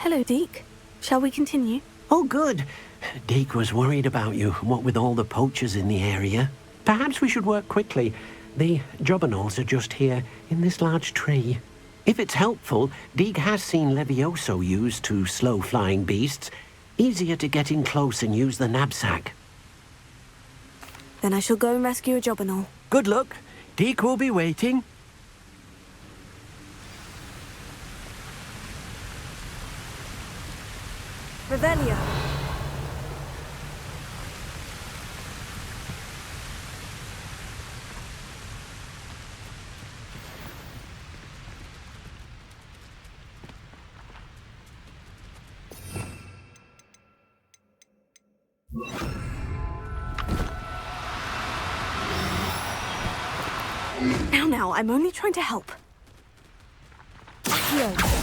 Hello, Deke. Shall we continue? Oh, good. Deke was worried about you, what with all the poachers in the area. Perhaps we should work quickly. The jobberknolls are just here, in this large tree. If it's helpful, Deke has seen Levioso used to slow flying beasts. Easier to get in close and use the knapsack. Then I shall go and rescue a jobberknoll. Good luck. Deke will be waiting. Revelio. Now, I'm only trying to help. Accio.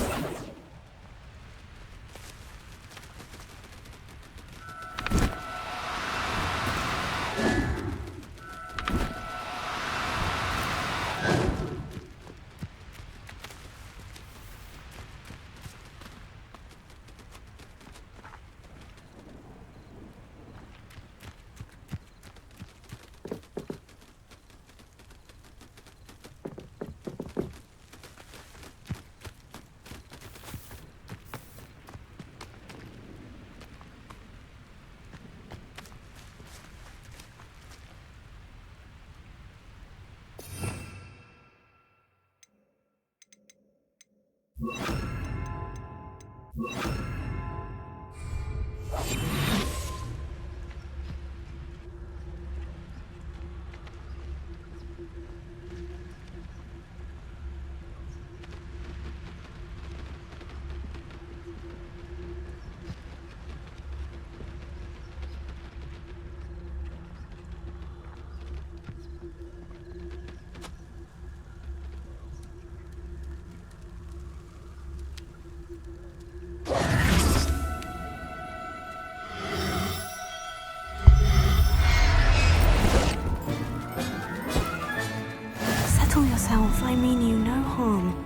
Settle yourself. I mean you no harm.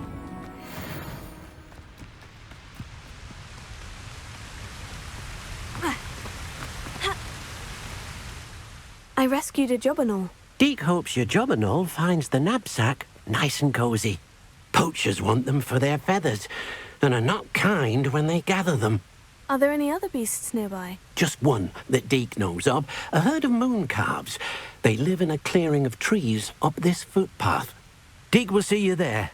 I rescued a jobberknoll. Deke hopes your jobberknoll finds the knapsack nice and cozy. Poachers want them for their feathers, and are not kind when they gather them. Are there any other beasts nearby? Just one that Deke knows of, a herd of moon calves. They live in a clearing of trees up this footpath. Deke will see you there.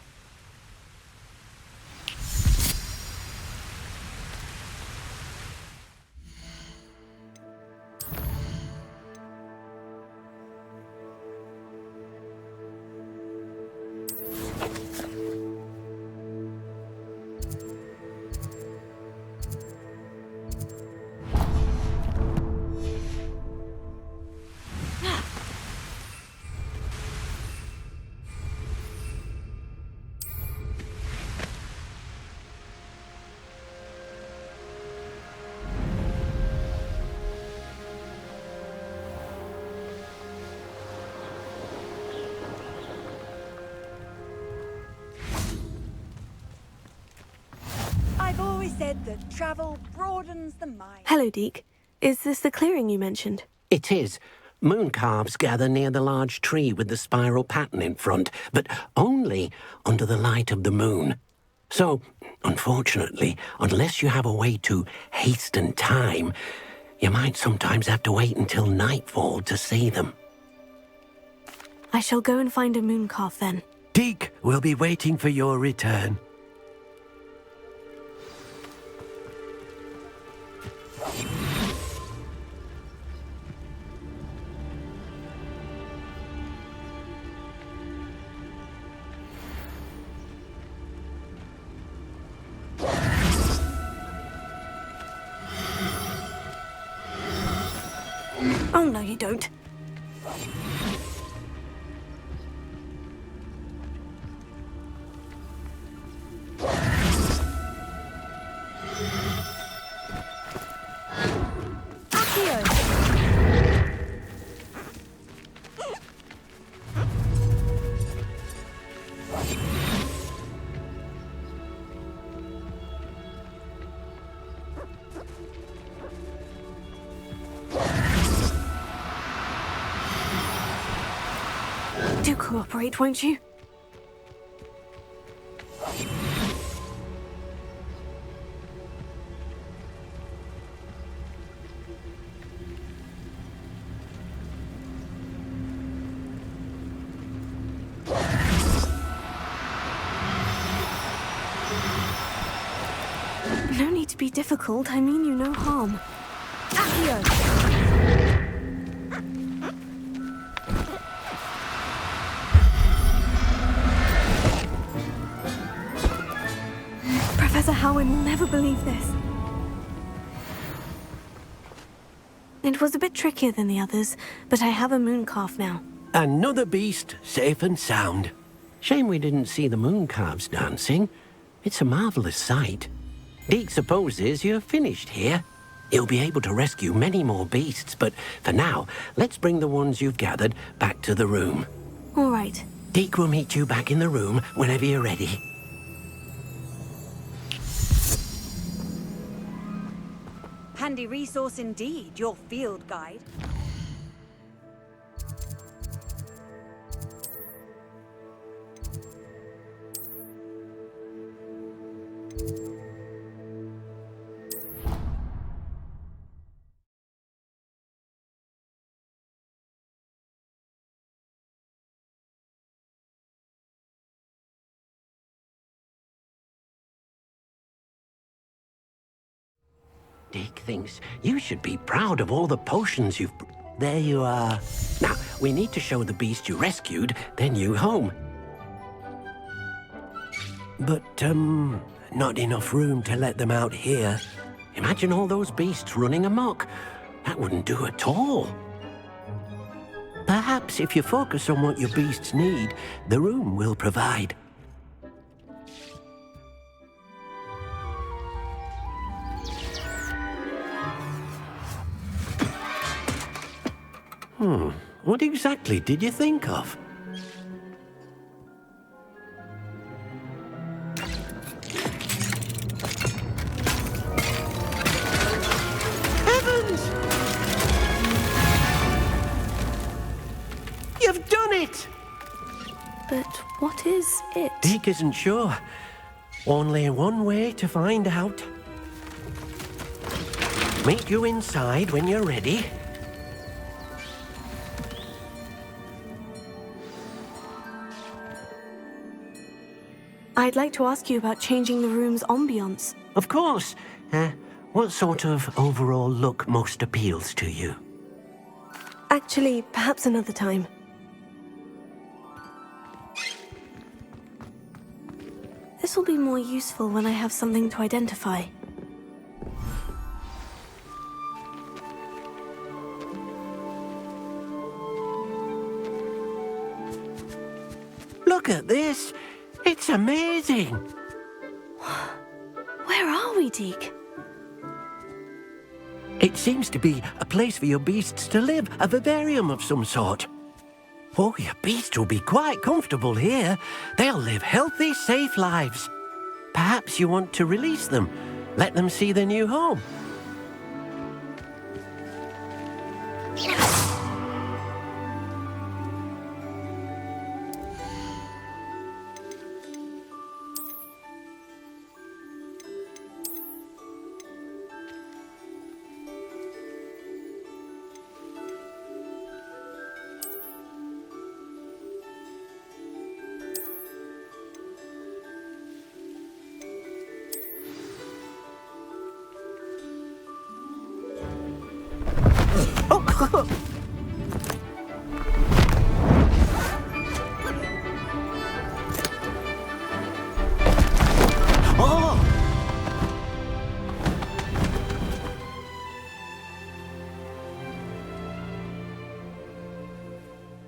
I've always said that travel broadens the mind. Hello, Deke. Is this the clearing you mentioned? It is. Moon calves gather near the large tree with the spiral pattern in front, but only under the light of the moon. So, unfortunately, unless you have a way to hasten time, you might sometimes have to wait until nightfall to see them. I shall go and find a moon calf then. Deke will be waiting for your return. Oh, no, you don't. cooperate, won't you? No need to be difficult. I mean you no harm. Accio! Professor Howin will never believe this. It was a bit trickier than the others, but I have a moon calf now. Another beast, safe and sound. Shame we didn't see the moon calves dancing. It's a marvelous sight. Deke supposes you're finished here. He'll be able to rescue many more beasts, but for now, let's bring the ones you've gathered back to the room. All right. Deke will meet you back in the room whenever you're ready. Handy resource indeed, your field guide. Deke thinks you should be proud of all the potions you've... There you are. Now, we need to show the beast you rescued their new home. But, not enough room to let them out here. Imagine all those beasts running amok. That wouldn't do at all. Perhaps if you focus on what your beasts need, the room will provide. What exactly did you think of? Heavens! You've done it! But what is it? Deke isn't sure. Only one way to find out. Meet you inside when you're ready. I'd like to ask you about changing the room's ambiance. Of course. What sort of overall look most appeals to you? Actually, perhaps another time. This will be more useful when I have something to identify. Look at this! It's amazing! Where are we, Deke? It seems to be a place for your beasts to live, a vivarium of some sort. Oh, your beasts will be quite comfortable here. They'll live healthy, safe lives. Perhaps you want to release them, let them see their new home.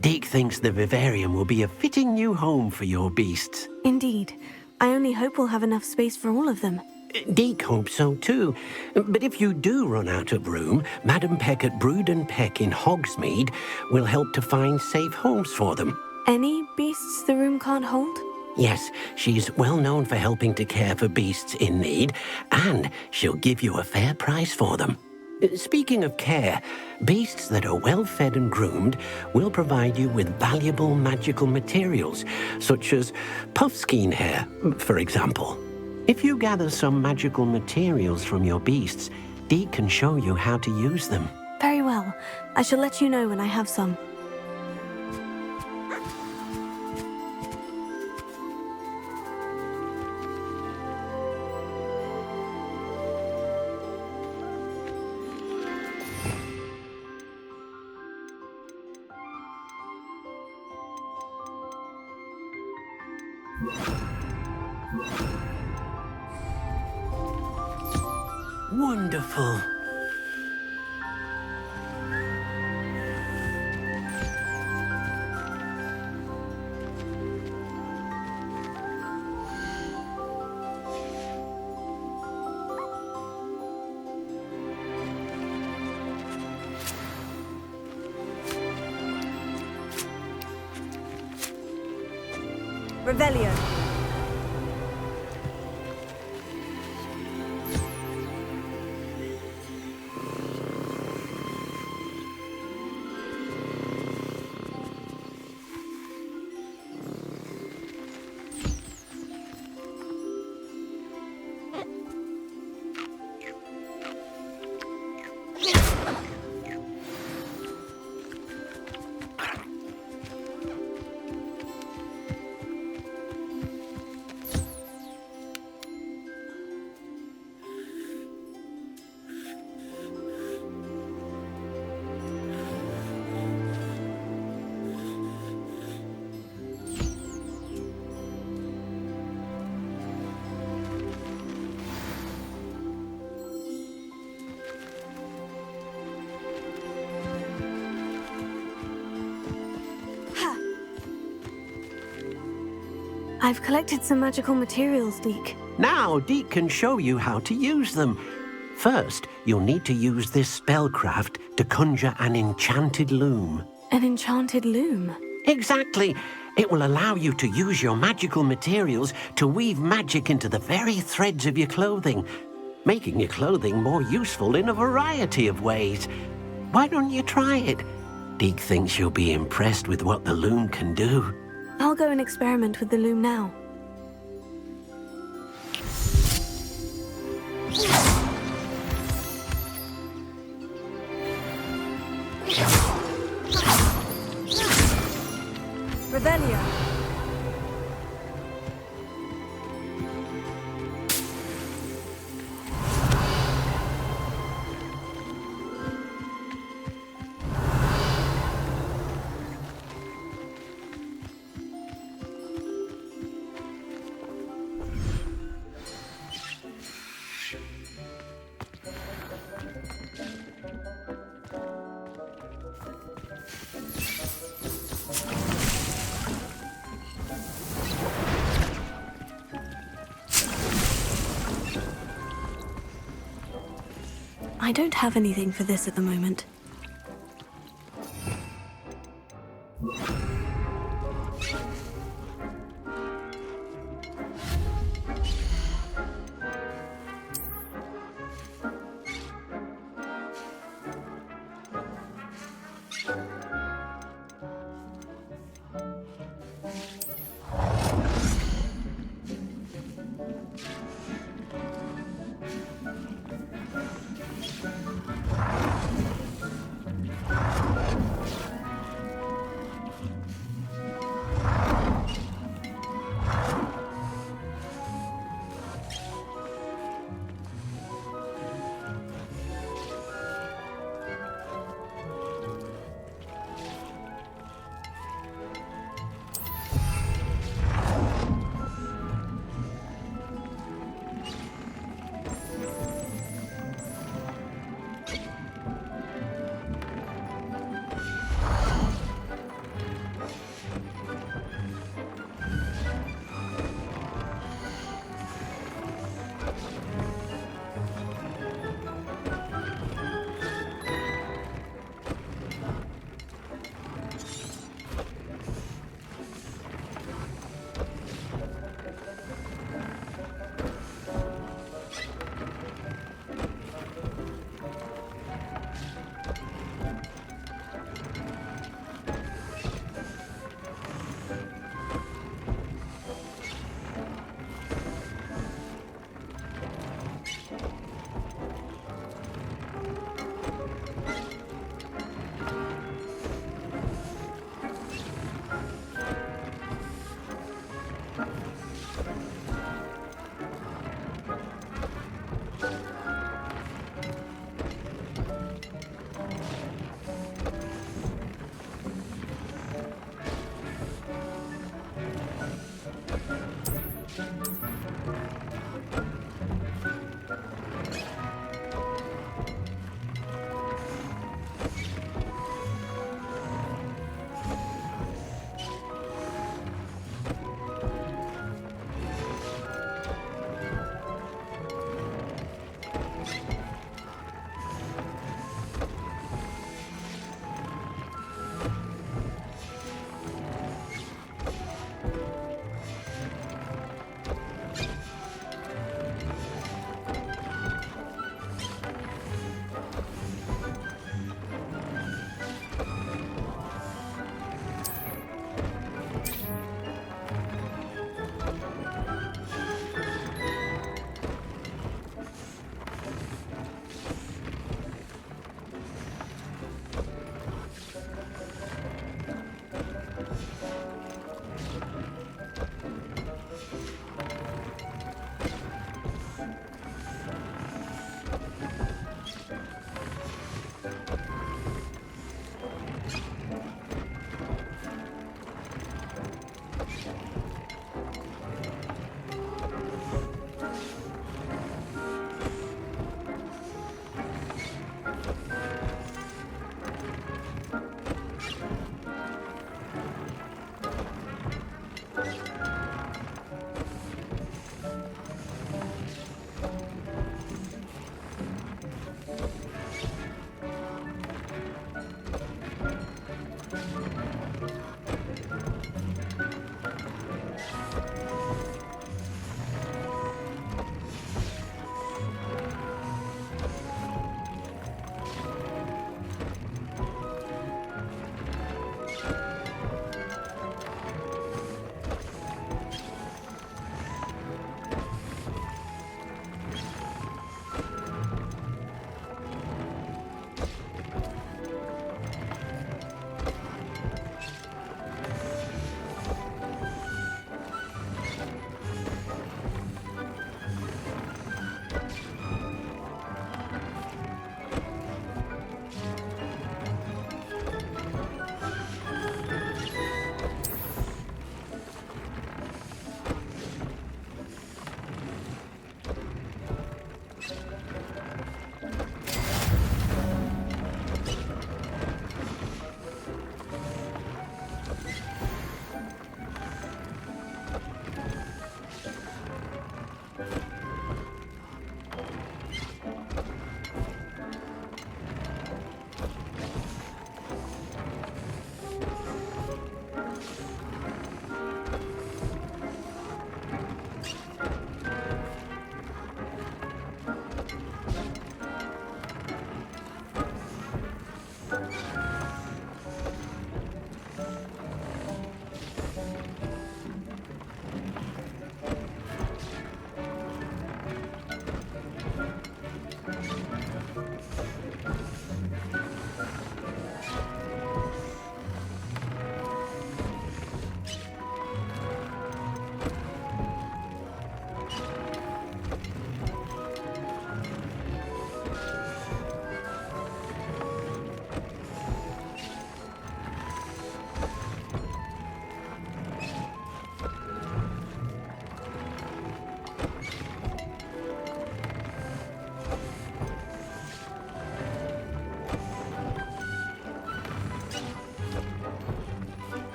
Deke thinks the vivarium will be a fitting new home for your beasts. Indeed. I only hope we'll have enough space for all of them. Deke hopes so too. But if you do run out of room, Madam Peck at Brood and Peck in Hogsmeade will help to find safe homes for them. Any beasts the room can't hold? Yes, she's well known for helping to care for beasts in need, and she'll give you a fair price for them. Speaking of care, beasts that are well fed and groomed will provide you with valuable magical materials, such as puffskein hair, for example. If you gather some magical materials from your beasts, Dee can show you how to use them. Very well. I shall let you know when I have some. Wonderful. Revelio. I've collected some magical materials, Deke. Now Deke can show you how to use them. First, you'll need to use this spellcraft to conjure an enchanted loom. An enchanted loom. Exactly. It will allow you to use your magical materials to weave magic into the very threads of your clothing, making your clothing more useful in a variety of ways. Why don't you try it? Deke thinks you'll be impressed with what the loom can do. I'll go and experiment with the loom now. Revelio. I don't have anything for this at the moment.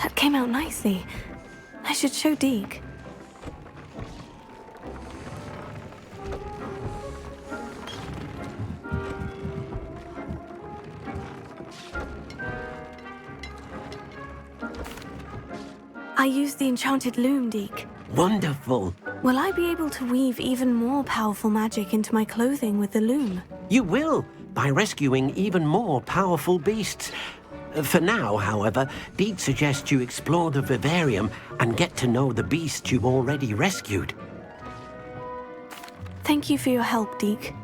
That came out nicely. I should show Deke. I used the enchanted loom, Deke. Wonderful. Will I be able to weave even more powerful magic into my clothing with the loom? You will, by rescuing even more powerful beasts. For now, however, Deke suggests you explore the vivarium and get to know the beasts you've already rescued. Thank you for your help, Deke.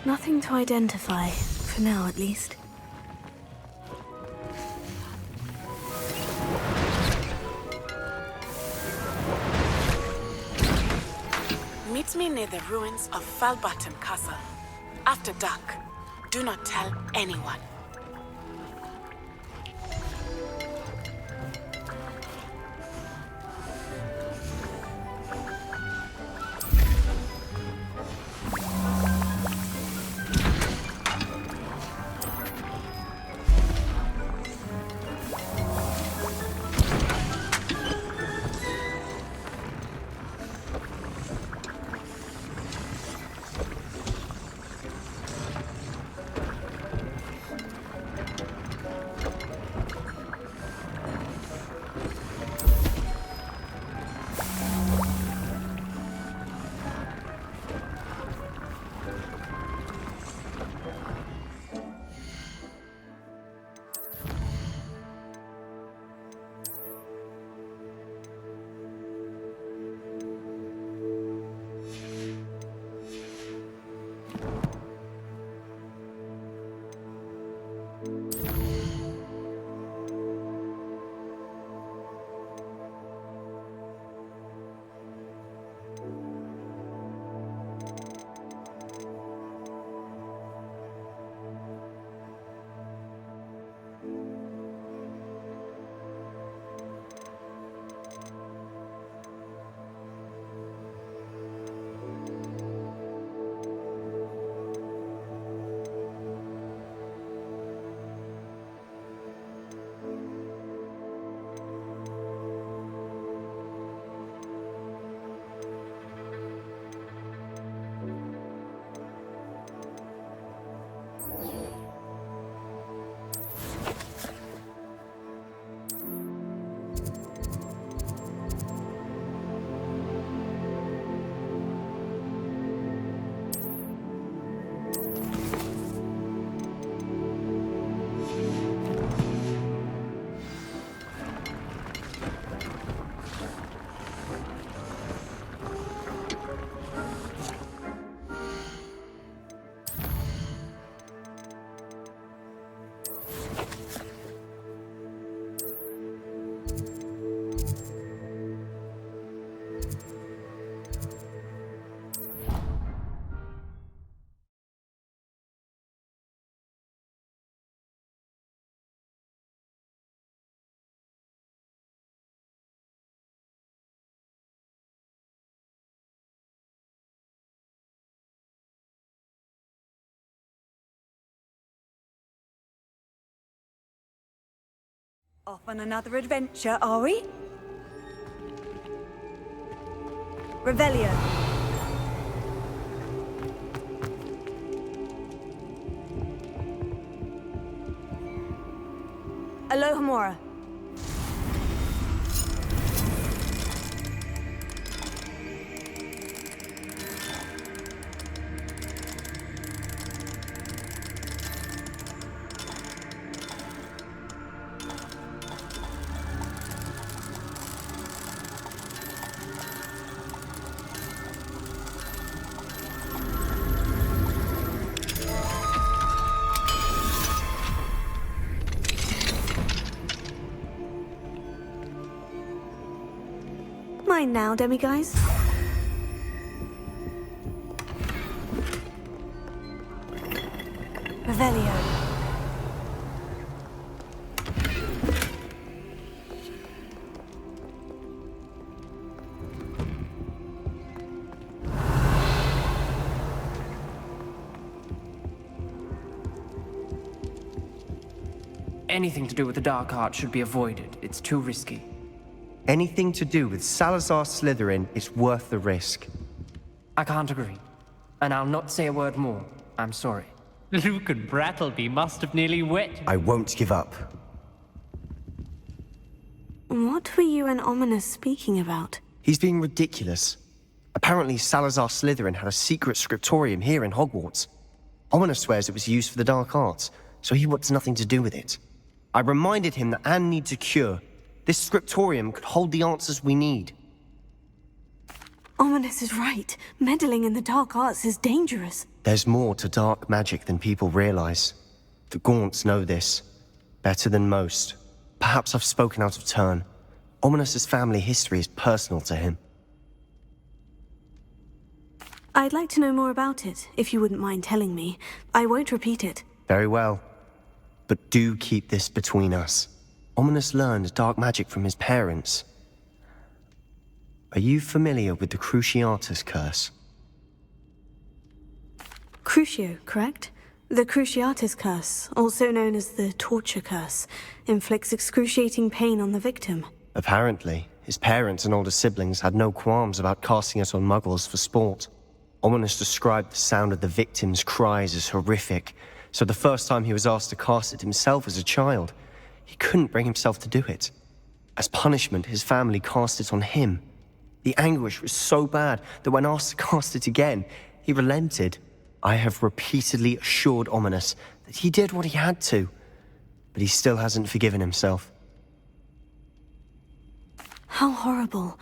Nothing to identify, for now at least. Meet me near the ruins of Falbottom Castle. After dark. Do not tell anyone. Off on another adventure, are we? Revelio. Alohomora. Mine now, demiguise. Revelio. Anything to do with the dark art should be avoided. It's too risky. Anything to do with Salazar Slytherin is worth the risk. I can't agree. And I'll not say a word more. I'm sorry. Luke and Brattleby must have nearly wet. I won't give up. What were you and Ominous speaking about? He's being ridiculous. Apparently, Salazar Slytherin had a secret scriptorium here in Hogwarts. Ominous swears it was used for the dark arts, so he wants nothing to do with it. I reminded him that Anne needs a cure. This scriptorium could hold the answers we need. Ominous is right. Meddling in the dark arts is dangerous. There's more to dark magic than people realize. The Gaunts know this. Better than most. Perhaps I've spoken out of turn. Ominous's family history is personal to him. I'd like to know more about it, if you wouldn't mind telling me. I won't repeat it. Very well. But do keep this between us. Ominous learned dark magic from his parents. Are you familiar with the Cruciatus curse? Crucio, correct? The Cruciatus curse, also known as the torture curse, inflicts excruciating pain on the victim. Apparently, his parents and older siblings had no qualms about casting it on muggles for sport. Ominous described the sound of the victim's cries as horrific, so the first time he was asked to cast it himself as a child, he couldn't bring himself to do it. As punishment, his family cast it on him. The anguish was so bad that when asked to cast it again, he relented. I have repeatedly assured Ominous that he did what he had to, but he still hasn't forgiven himself. How horrible.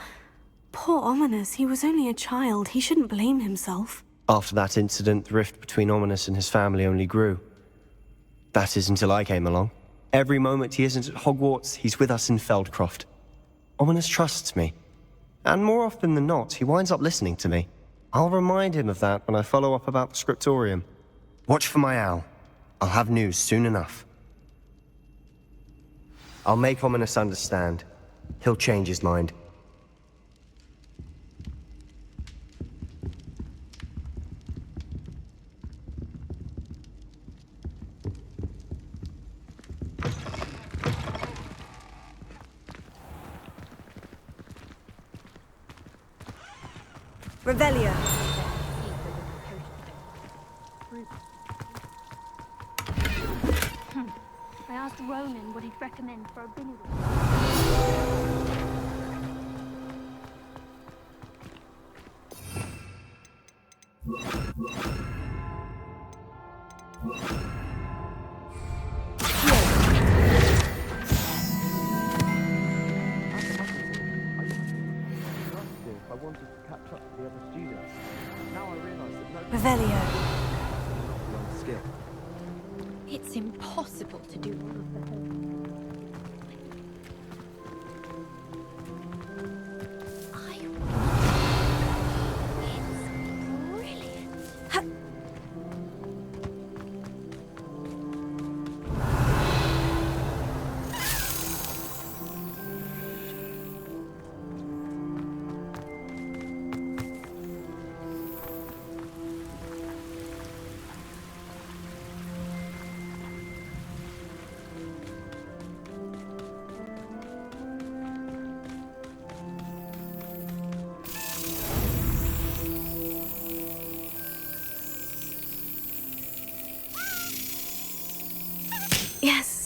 Poor Ominous, he was only a child. He shouldn't blame himself. After that incident, the rift between Ominous and his family only grew. That is until I came along. Every moment he isn't at Hogwarts, he's with us in Feldcroft. Ominous trusts me. And more often than not, he winds up listening to me. I'll remind him of that when I follow up about the scriptorium. Watch for my owl. I'll have news soon enough. I'll make Ominous understand. He'll change his mind. Revelio. I asked Ronan what he'd recommend for a binary. Revelio. It's impossible to do all of the It's brilliant. Yes.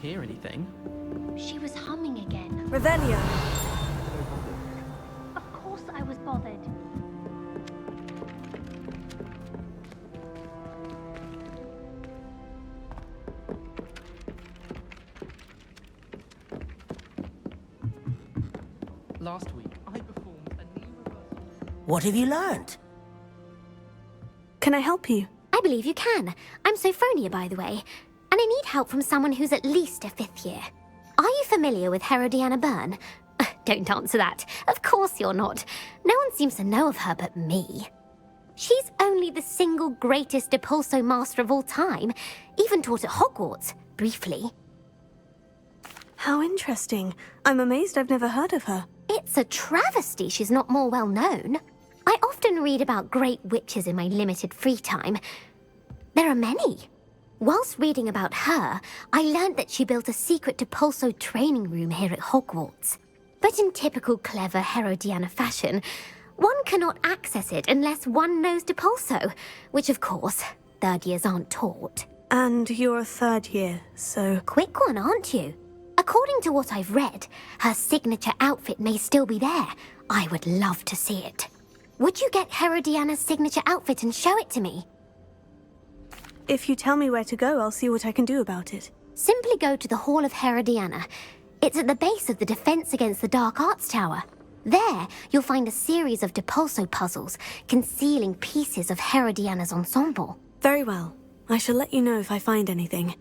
hear anything. She was humming again. Revelio. Of course I was bothered. Last week, I performed a new reversal. What have you learnt? Can I help you? I believe you can. I'm Sophronia, by the way, and I need help from someone who's at least a 5th year. Are you familiar with Herodiana Byrne? Don't answer that. Of course you're not. No one seems to know of her but me. She's only the single greatest Depulso master of all time, even taught at Hogwarts, briefly. How interesting. I'm amazed I've never heard of her. It's a travesty she's not more well known. I often read about great witches in my limited free time. There are many. Whilst reading about her, I learnt that she built a secret Depulso training room here at Hogwarts. But in typical clever Herodiana fashion, one cannot access it unless one knows Depulso, which of course, 3rd years aren't taught. And you're a 3rd year, so... Quick one, aren't you? According to what I've read, her signature outfit may still be there. I would love to see it. Would you get Herodiana's signature outfit and show it to me? If you tell me where to go, I'll see what I can do about it. Simply go to the Hall of Herodiana. It's at the base of the Defense Against the Dark Arts Tower. There, you'll find a series of Depulso puzzles concealing pieces of Herodiana's ensemble. Very well. I shall let you know if I find anything.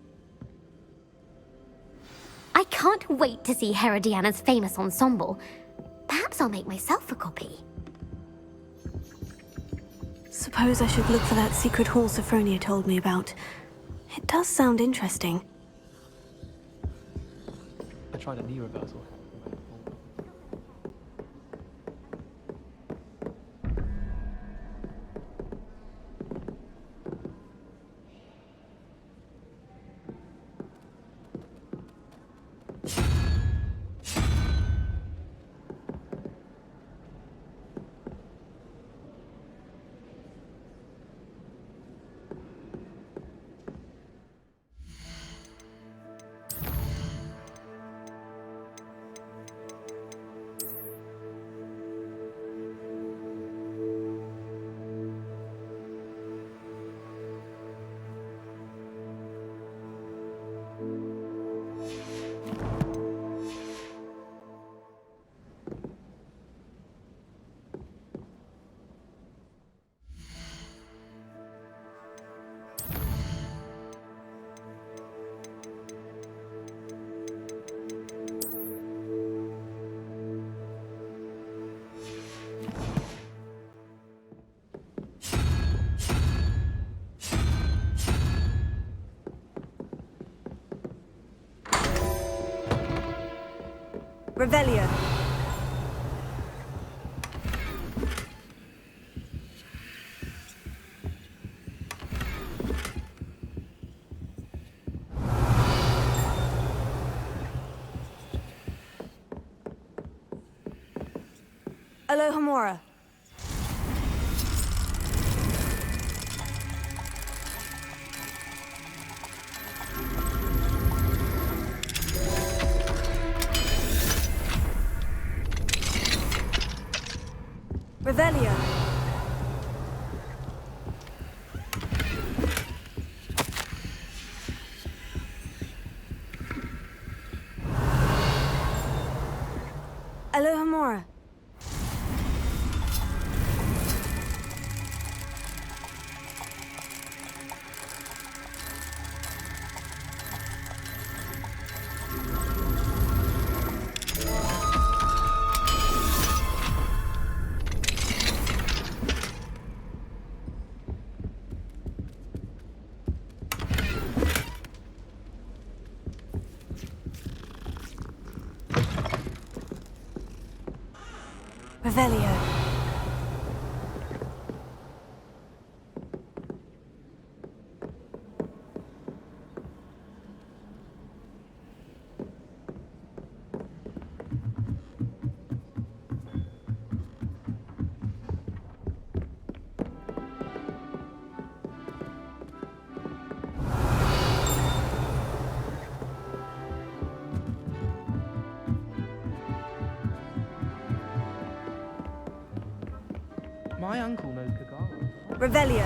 I can't wait to see Herodiana's famous ensemble. Perhaps I'll make myself a copy. Suppose I should look for that secret hall Sophronia told me about. It does sound interesting. I tried a knee reversal. Revelio. Alohomora. Revelio. Alohomora. Revelio. Revelio.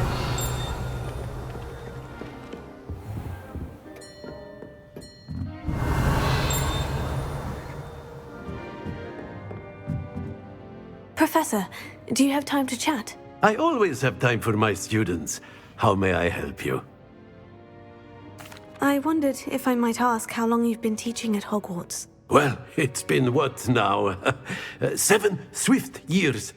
Professor, do you have time to chat? I always have time for my students. How may I help you? I wondered if I might ask how long you've been teaching at Hogwarts. Well, it's been what now? 7 swift years.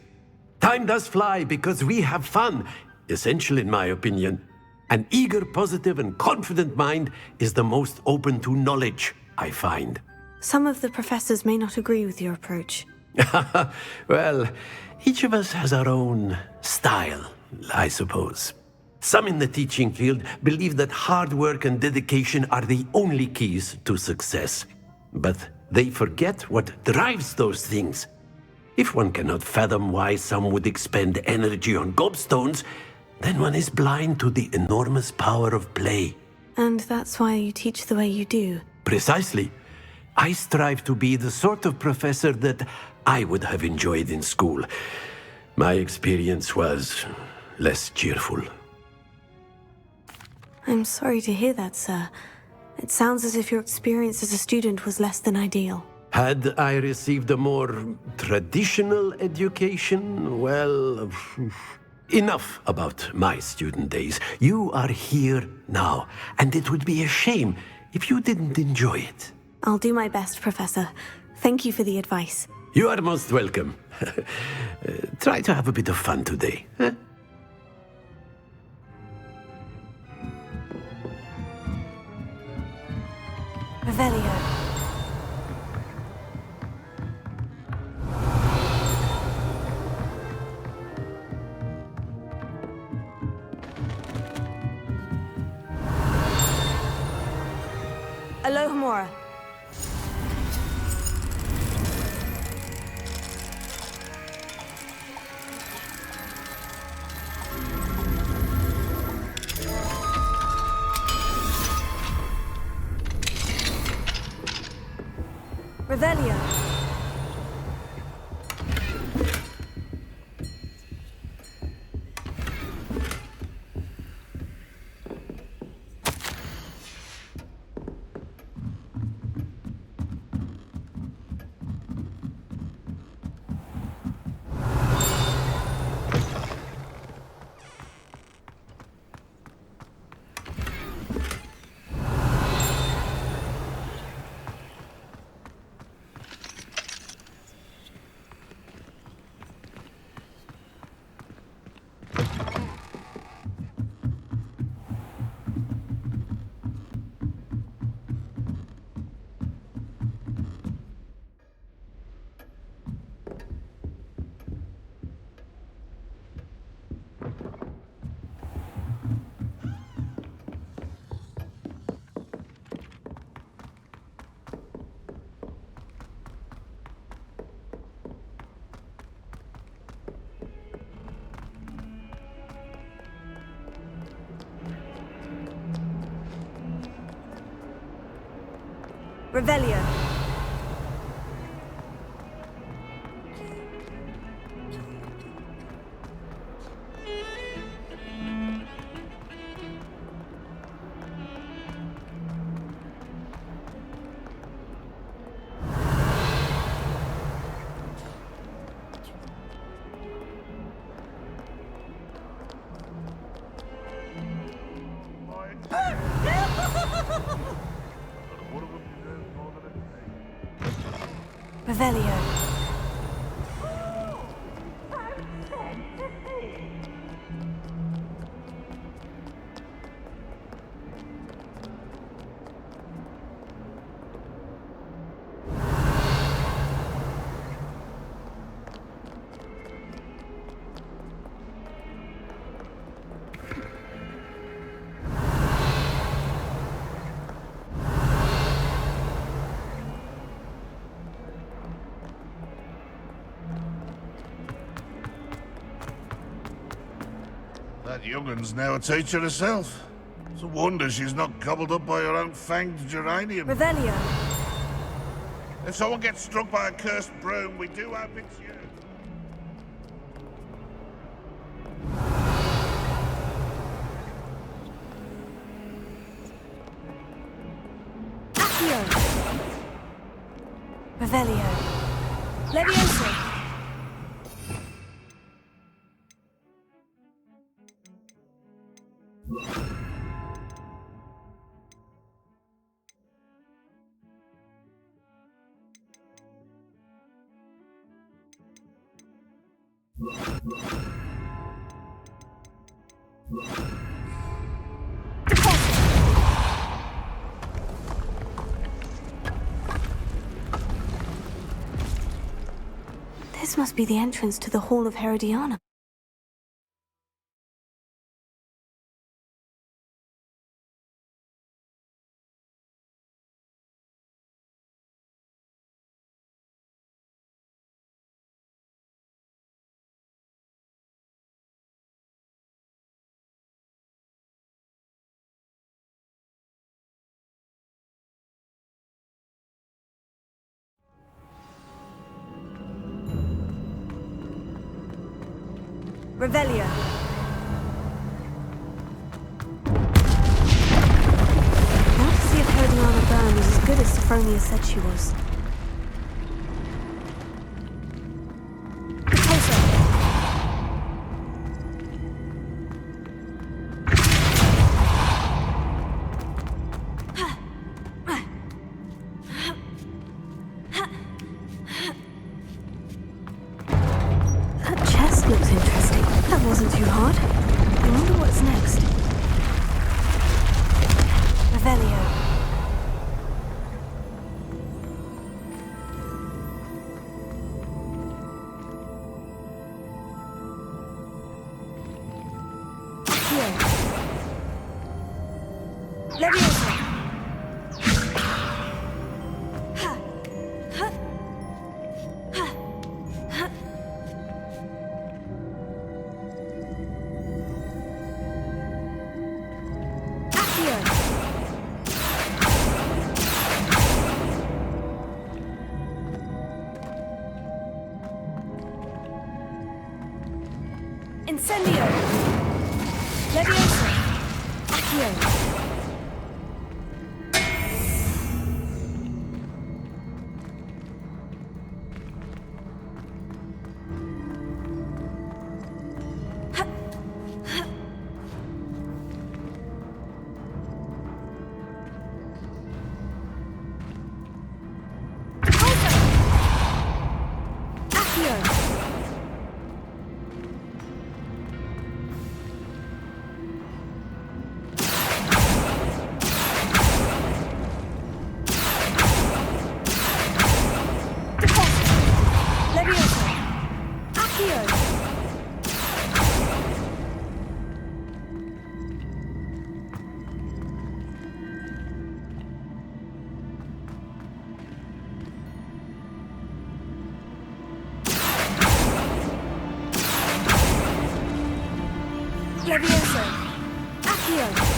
Time does fly because we have fun. Essential in my opinion. An eager, positive, and confident mind is the most open to knowledge, I find. Some of the professors may not agree with your approach. Well, each of us has our own style, I suppose. Some in the teaching field believe that hard work and dedication are the only keys to success. But they forget what drives those things. If one cannot fathom why some would expend energy on gobstones, then one is blind to the enormous power of play. And that's why you teach the way you do. Precisely. I strive to be the sort of professor that I would have enjoyed in school. My experience was less cheerful. I'm sorry to hear that, sir. It sounds as if your experience as a student was less than ideal. Had I received a more traditional education, well, enough about my student days. You are here now, and it would be a shame if you didn't enjoy it. I'll do my best, Professor. Thank you for the advice. You are most welcome. Try to have a bit of fun today. Huh? Revelio. Alohomora. Revelio. Revelio. Revelio. That young'un's now a teacher herself. It's a wonder she's not gobbled up by her own fanged geranium. Revelio. If someone gets struck by a cursed broom, we do hope it's you. Revelio. Levioso. This must be the entrance to the Hall of Herodiana. Revelio. Now to see if Herodiana Byrne was as good as Sophronia said she was. Looks interesting. That wasn't too hard. I wonder what's next. Revelio. Accio. Levioso. Incendio! Levioso! Accio! Levioso! Accio!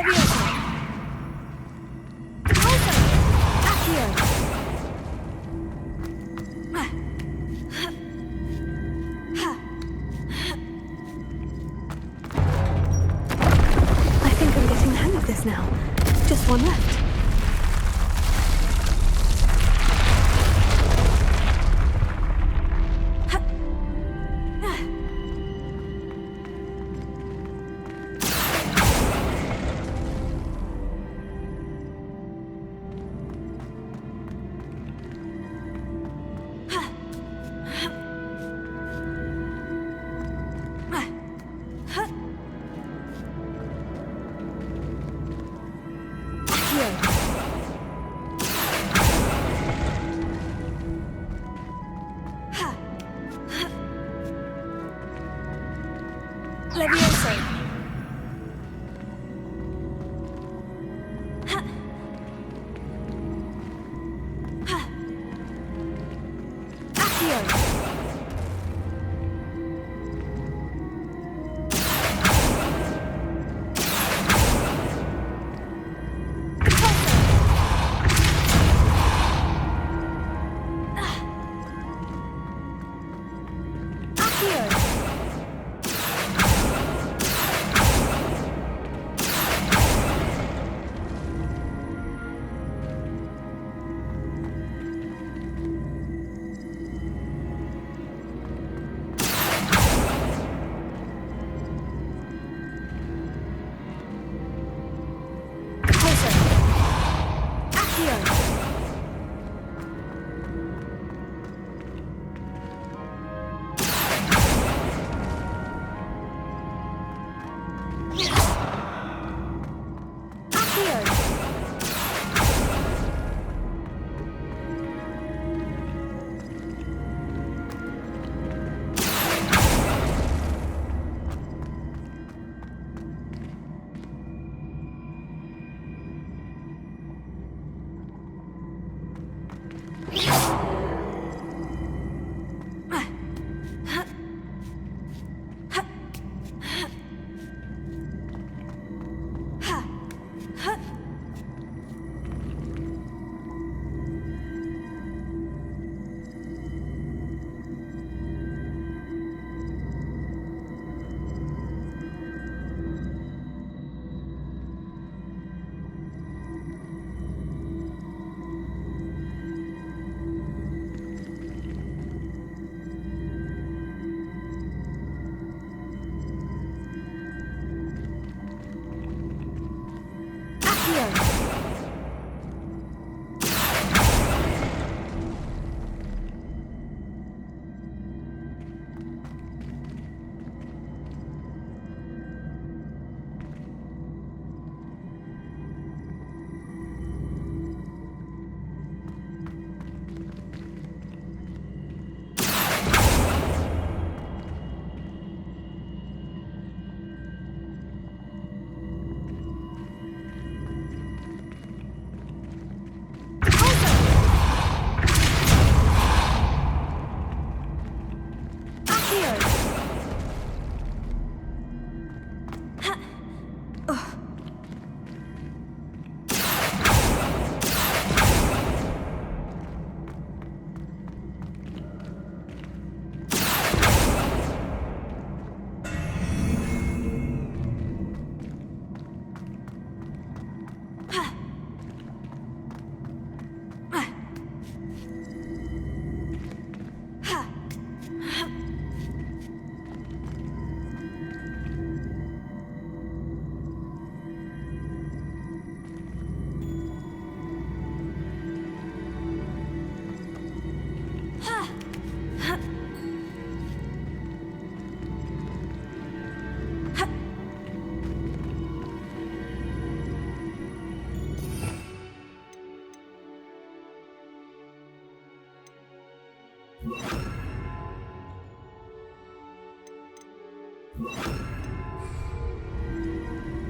Leviosa! Accio! I think I'm getting the hang of this now. Just one left. Leviosa! Accio!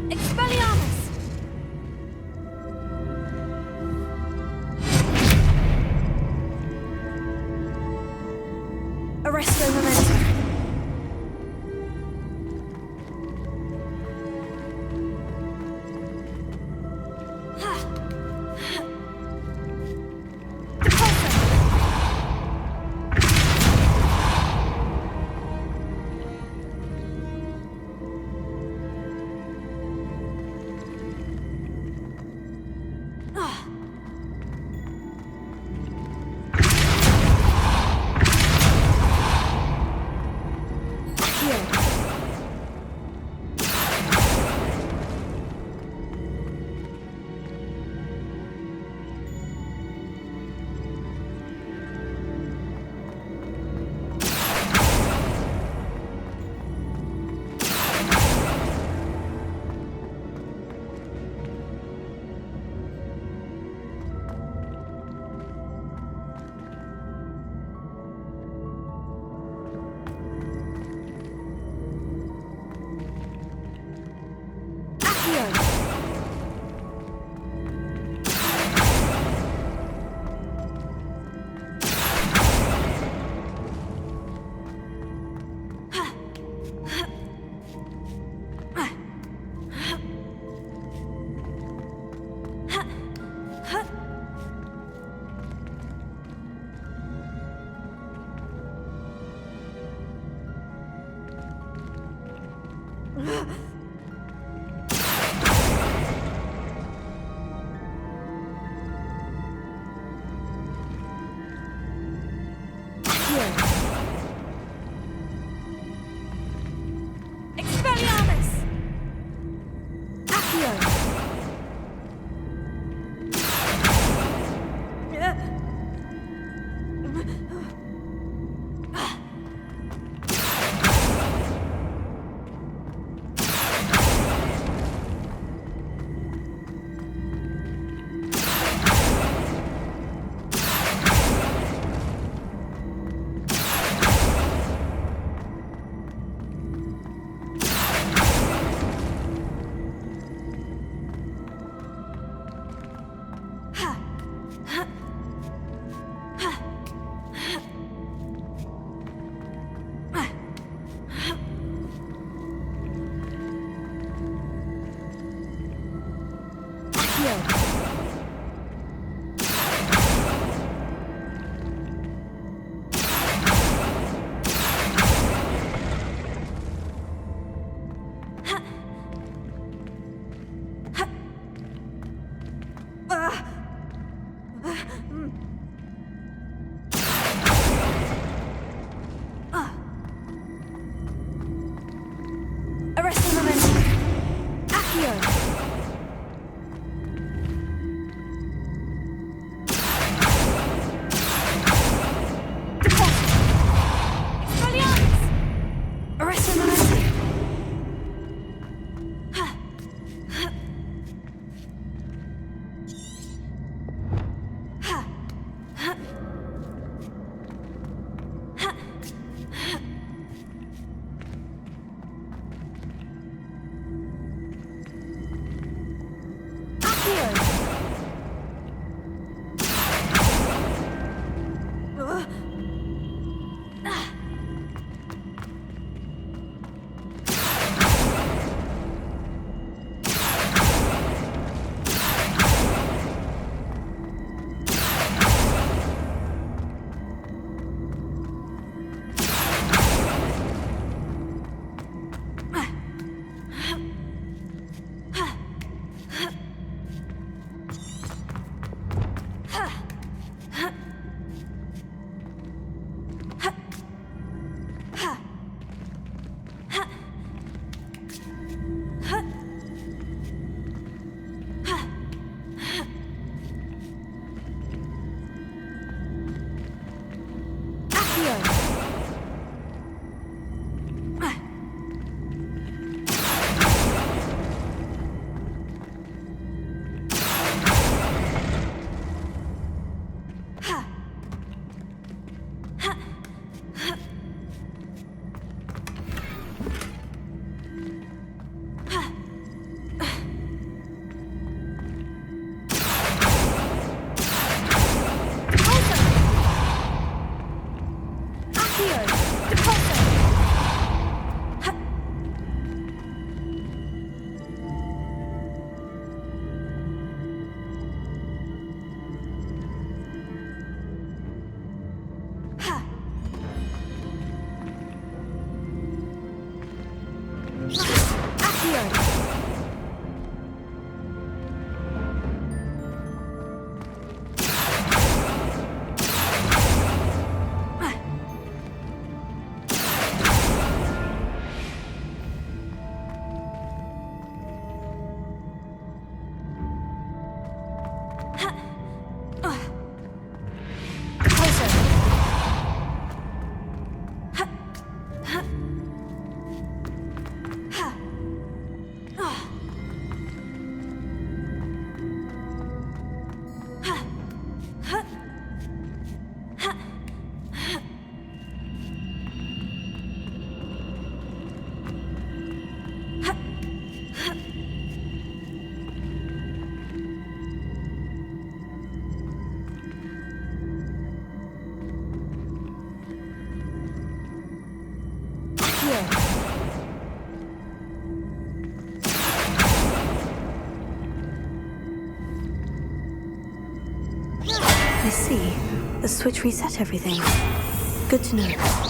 Expelliarmus! Arresto Memento. I see. The switch reset everything. Good to know.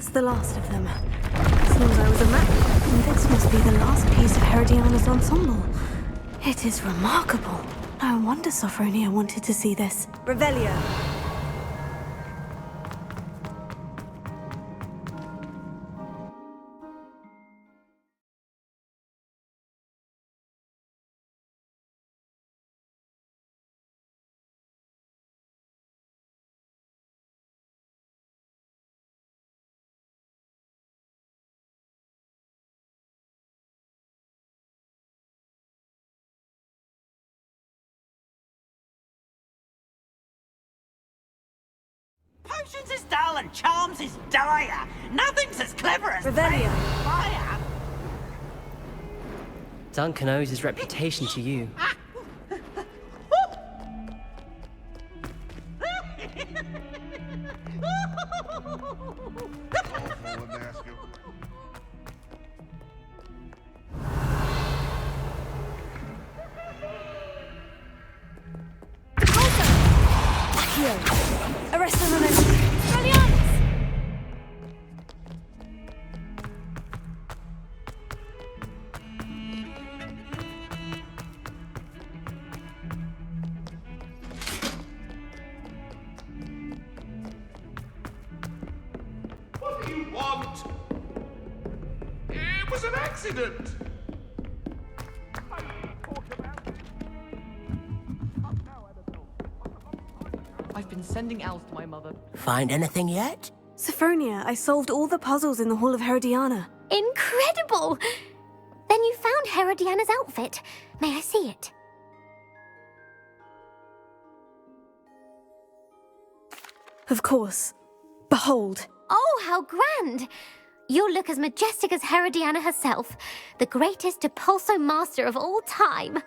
That's the last of them. Seems I was a map, and this must be the last piece of Herodiana's ensemble. It is remarkable. No wonder Sophronia wanted to see this. Revelio. Potions is dull and charms is dire. Nothing's as clever as Revelio. fire. Duncan owes his reputation to you. Arrest the momentum. What do you want? It was an accident. I've been sending owls to my mother. Find anything yet? Sophronia, I solved all the puzzles in the Hall of Herodiana. Incredible! Then you found Herodiana's outfit. May I see it? Of course. Behold. Oh, how grand! You'll look as majestic as Herodiana herself, the greatest Depulso master of all time.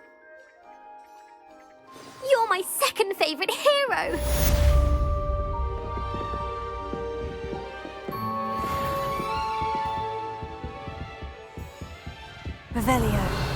You're my second favorite hero! Revelio.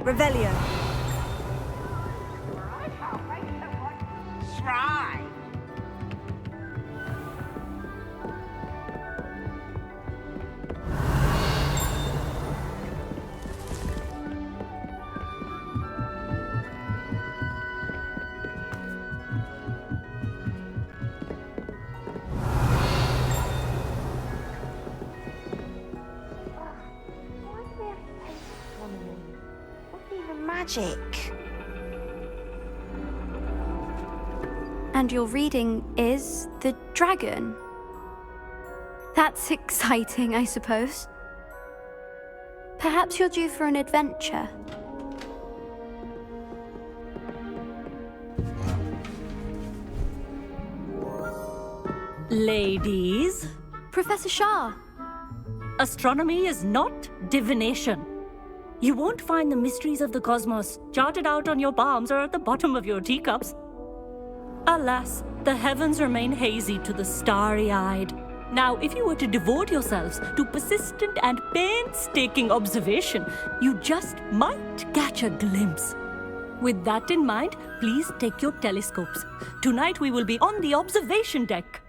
Revelio. Shrine. Magic. And your reading is the dragon. That's exciting, I suppose. Perhaps you're due for an adventure. Ladies, Professor Shah. astronomy is not divination. You won't find the mysteries of the cosmos charted out on your palms or at the bottom of your teacups. Alas, the heavens remain hazy to the starry-eyed. Now, if you were to devote yourselves to persistent and painstaking observation, you just might catch a glimpse. With that in mind, please take your telescopes. Tonight we will be on the observation deck.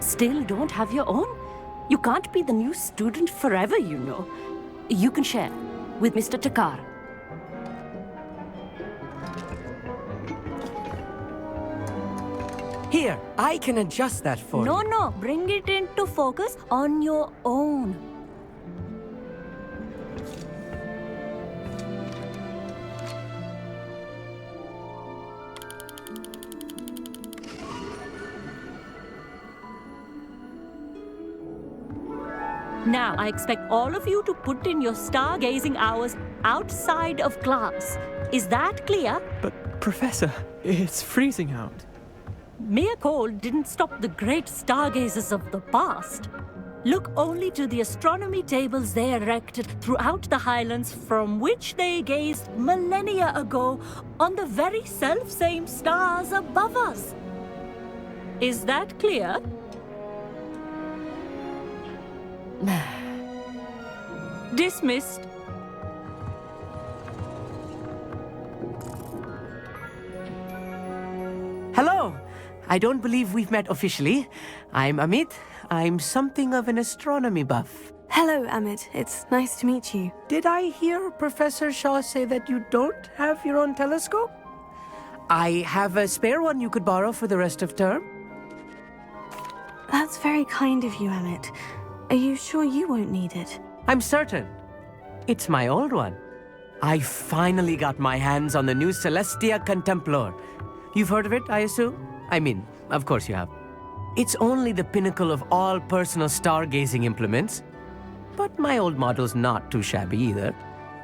Still don't have your own? You can't be the new student forever, you know. You can share with Mr. Takar. Here, I can adjust that for you. No, bring it into focus on your own. Now, I expect all of you to put in your stargazing hours outside of class. Is that clear? But, Professor, it's freezing out. Mere cold didn't stop the great stargazers of the past. Look only to the astronomy tables they erected throughout the Highlands from which they gazed millennia ago on the very self-same stars above us. Is that clear? Dismissed. Hello! I don't believe we've met officially. I'm Amit. I'm something of an astronomy buff. Hello, Amit. It's nice to meet you. Did I hear Professor Shaw say that you don't have your own telescope? I have a spare one you could borrow for the rest of term. That's very kind of you, Amit. Are you sure you won't need it? I'm certain. It's my old one. I finally got my hands on the new Celestia Contemplar. You've heard of it, I assume? I mean, of course you have. It's only the pinnacle of all personal stargazing implements. But my old model's not too shabby either.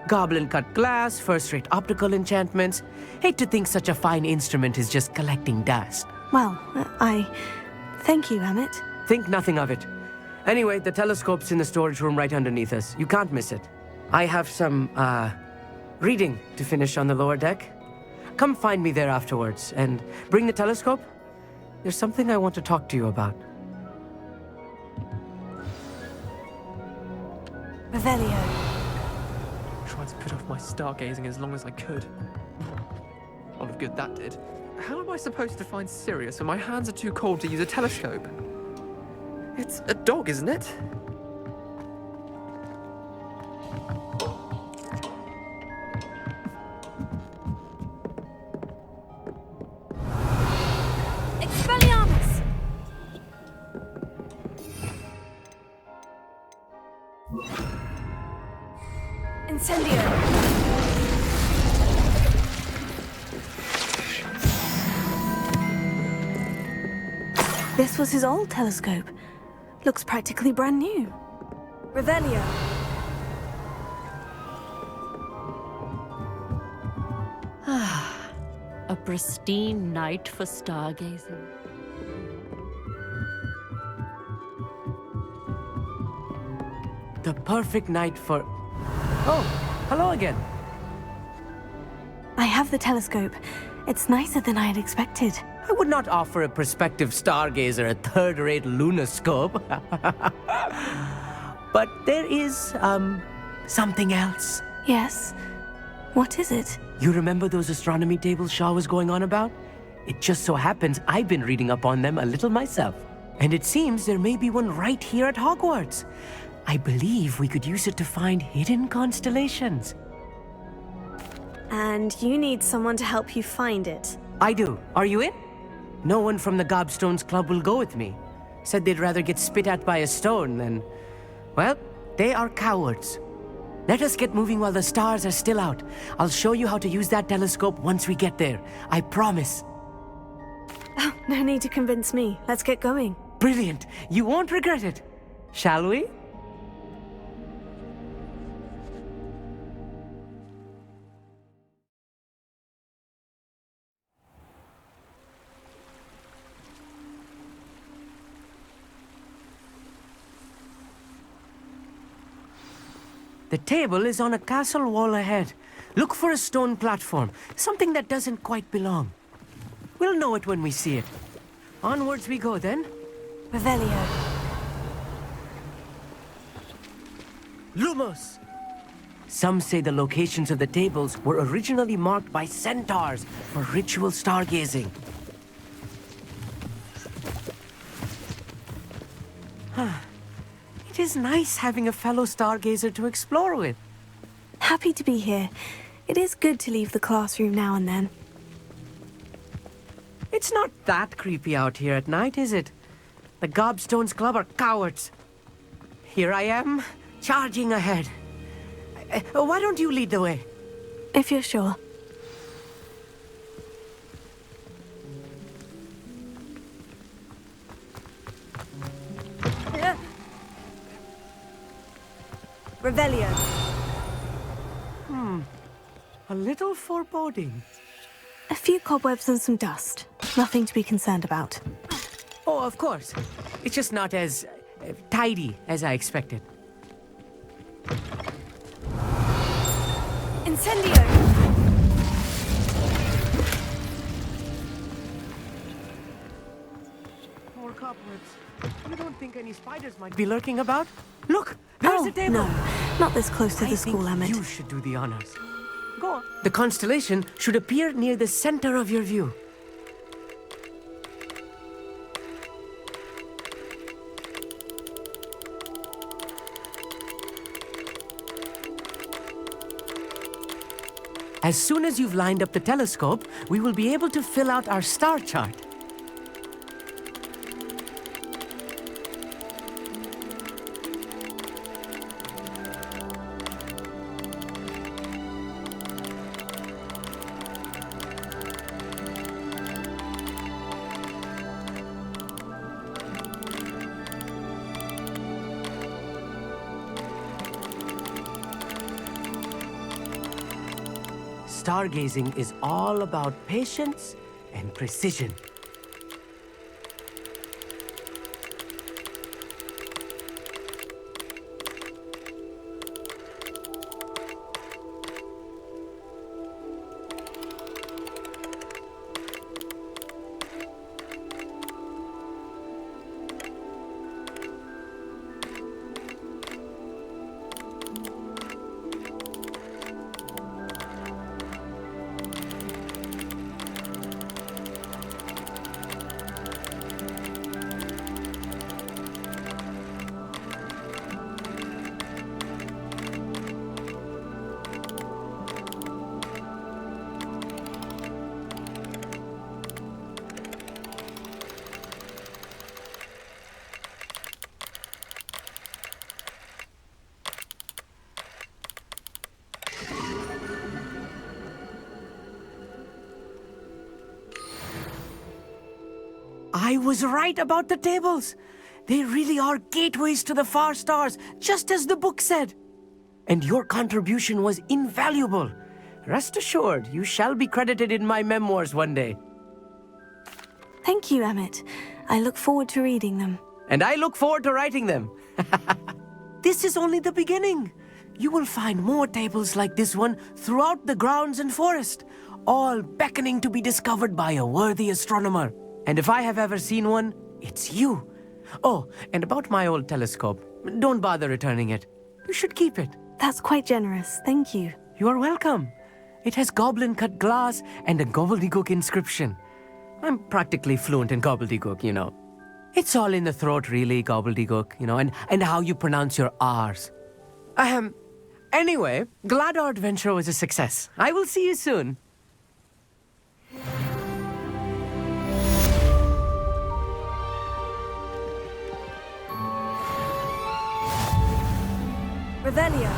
Goblin-cut glass, first-rate optical enchantments. Hate to think such a fine instrument is just collecting dust. Well, thank you, Amit. Think nothing of it. Anyway, the telescope's in the storage room right underneath us. You can't miss it. I have some, reading to finish on the lower deck. Come find me there afterwards, and bring the telescope. There's something I want to talk to you about. Revelio. Tried to put off my stargazing as long as I could. A lot of good that did. How am I supposed to find Sirius when my hands are too cold to use a telescope? It's a dog, isn't it? Expelliarmus! Incendio! This was his old telescope. Looks practically brand new. Revelio. A pristine night for stargazing. The perfect night for... Oh, hello again. I have the telescope. It's nicer than I had expected. I would not offer a prospective stargazer a third-rate lunoscope. But there is, something else. Yes? What is it? You remember those astronomy tables Shaw was going on about? It just so happens I've been reading up on them a little myself. And it seems there may be one right here at Hogwarts. I believe we could use it to find hidden constellations. And you need someone to help you find it. I do. Are you in? No one from the Gobstones Club will go with me. Said they'd rather get spit at by a stone than... Well, they are cowards. Let us get moving while the stars are still out. I'll show you how to use that telescope once we get there. I promise. Oh, no need to convince me. Let's get going. Brilliant. You won't regret it. Shall we? The table is on a castle wall ahead. Look for a stone platform, something that doesn't quite belong. We'll know it when we see it. Onwards we go then. Revelio. Lumos! Some say the locations of the tables were originally marked by centaurs for ritual stargazing. It is nice having a fellow stargazer to explore with. Happy to be here. It is good to leave the classroom now and then. It's not that creepy out here at night, is it? The Gobstones Club are cowards. Here I am, charging ahead. Why don't you lead the way? If you're sure. Revelio. A little foreboding. A few cobwebs and some dust. Nothing to be concerned about. Oh, of course. It's just not as tidy as I expected. Incendio! More cobwebs. You don't think any spiders might be lurking about? Look, there's a table. No, not this close to the school, Emmett. You should do the honors. Go on. The constellation should appear near the center of your view. As soon as you've lined up the telescope, we will be able to fill out our star chart. Stargazing is all about patience and precision. I was right about the tables. They really are gateways to the far stars, just as the book said. And your contribution was invaluable. Rest assured, you shall be credited in my memoirs one day. Thank you, Emmett. I look forward to reading them. And I look forward to writing them. This is only the beginning. You will find more tables like this one throughout the grounds and forest, all beckoning to be discovered by a worthy astronomer. And if I have ever seen one, it's you. Oh, and about my old telescope, don't bother returning it. You should keep it. That's quite generous, thank you. You are welcome. It has goblin-cut glass and a gobbledygook inscription. I'm practically fluent in gobbledygook, you know. It's all in the throat, really, gobbledygook, you know, and how you pronounce your R's. Anyway, glad our adventure was a success. I will see you soon. Revelio.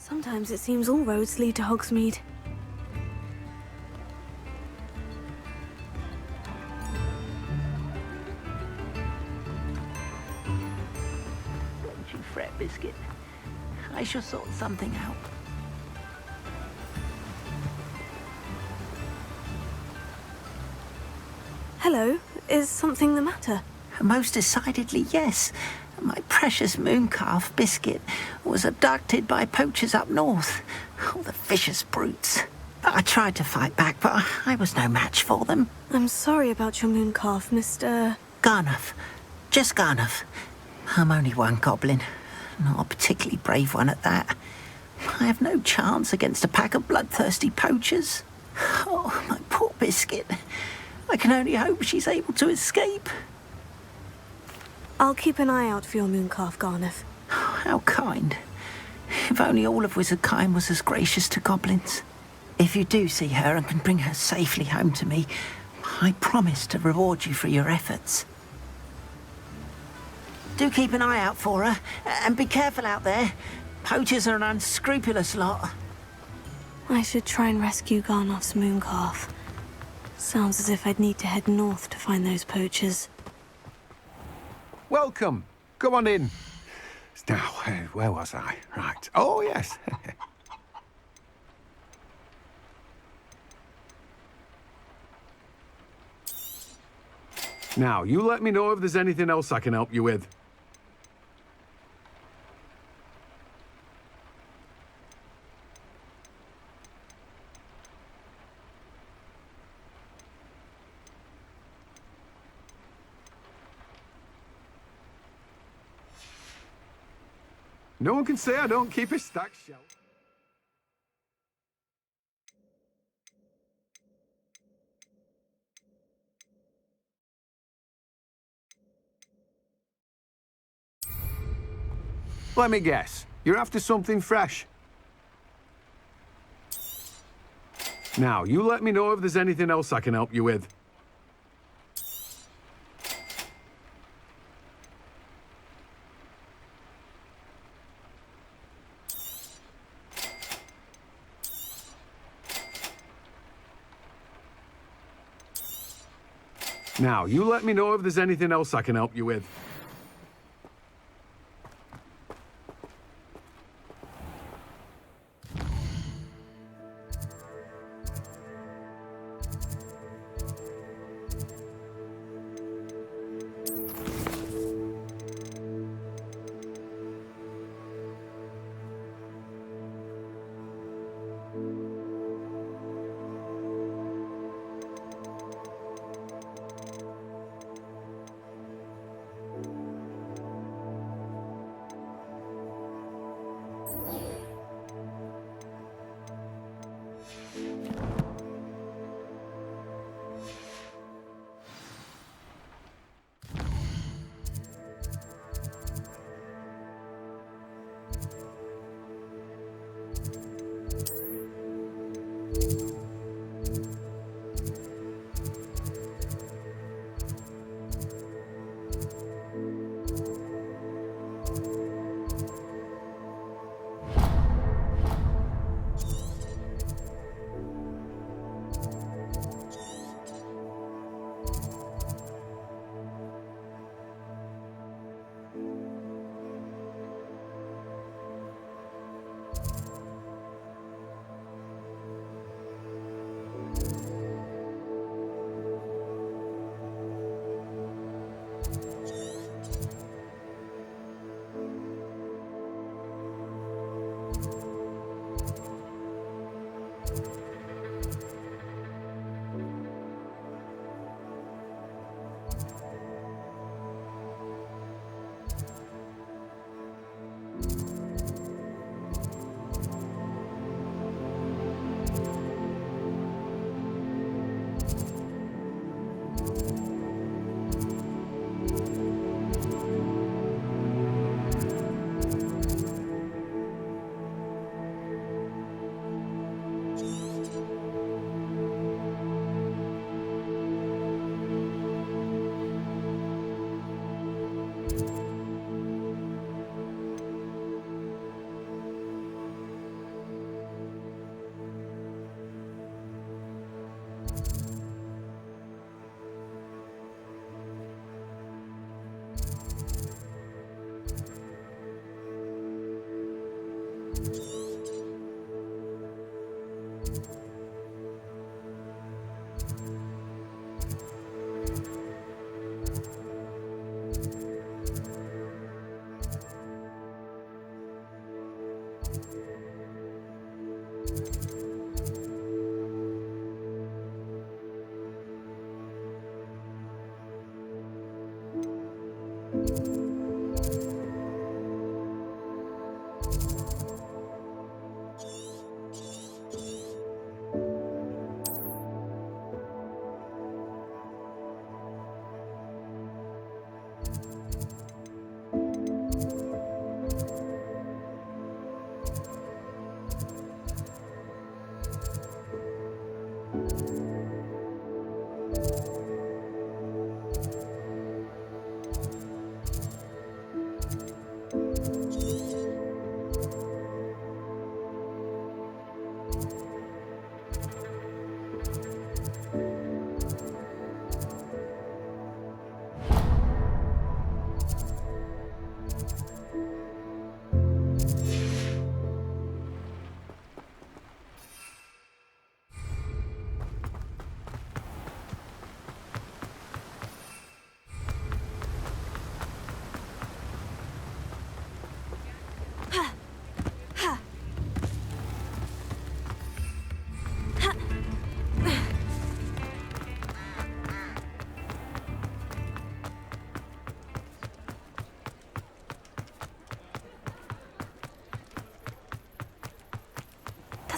Sometimes it seems all roads lead to Hogsmeade. Don't you fret, Biscuit. I shall sort something out. Hello, is something the matter? Most decidedly, yes. My precious mooncalf, Biscuit, was abducted by poachers up north. Oh, the vicious brutes. I tried to fight back, but I was no match for them. I'm sorry about your mooncalf, Mr. Garnuff. Just Garnuff. I'm only one goblin. Not a particularly brave one at that. I have no chance against a pack of bloodthirsty poachers. Oh, my poor Biscuit. I can only hope she's able to escape. I'll keep an eye out for your mooncalf, Garnuff. How kind. If only all of Wizardkind was as gracious to goblins. If you do see her and can bring her safely home to me, I promise to reward you for your efforts. Do keep an eye out for her, and be careful out there. Poachers are an unscrupulous lot. I should try and rescue Garnuff's mooncalf. Sounds as if I'd need to head north to find those poachers. Welcome. Come on in. Now, where was I? Right. Oh, yes. Now, you let me know if there's anything else I can help you with. No one can say I don't keep a stacked shelf. Let me guess. You're after something fresh. Now, you let me know if there's anything else I can help you with. Now, you let me know if there's anything else I can help you with.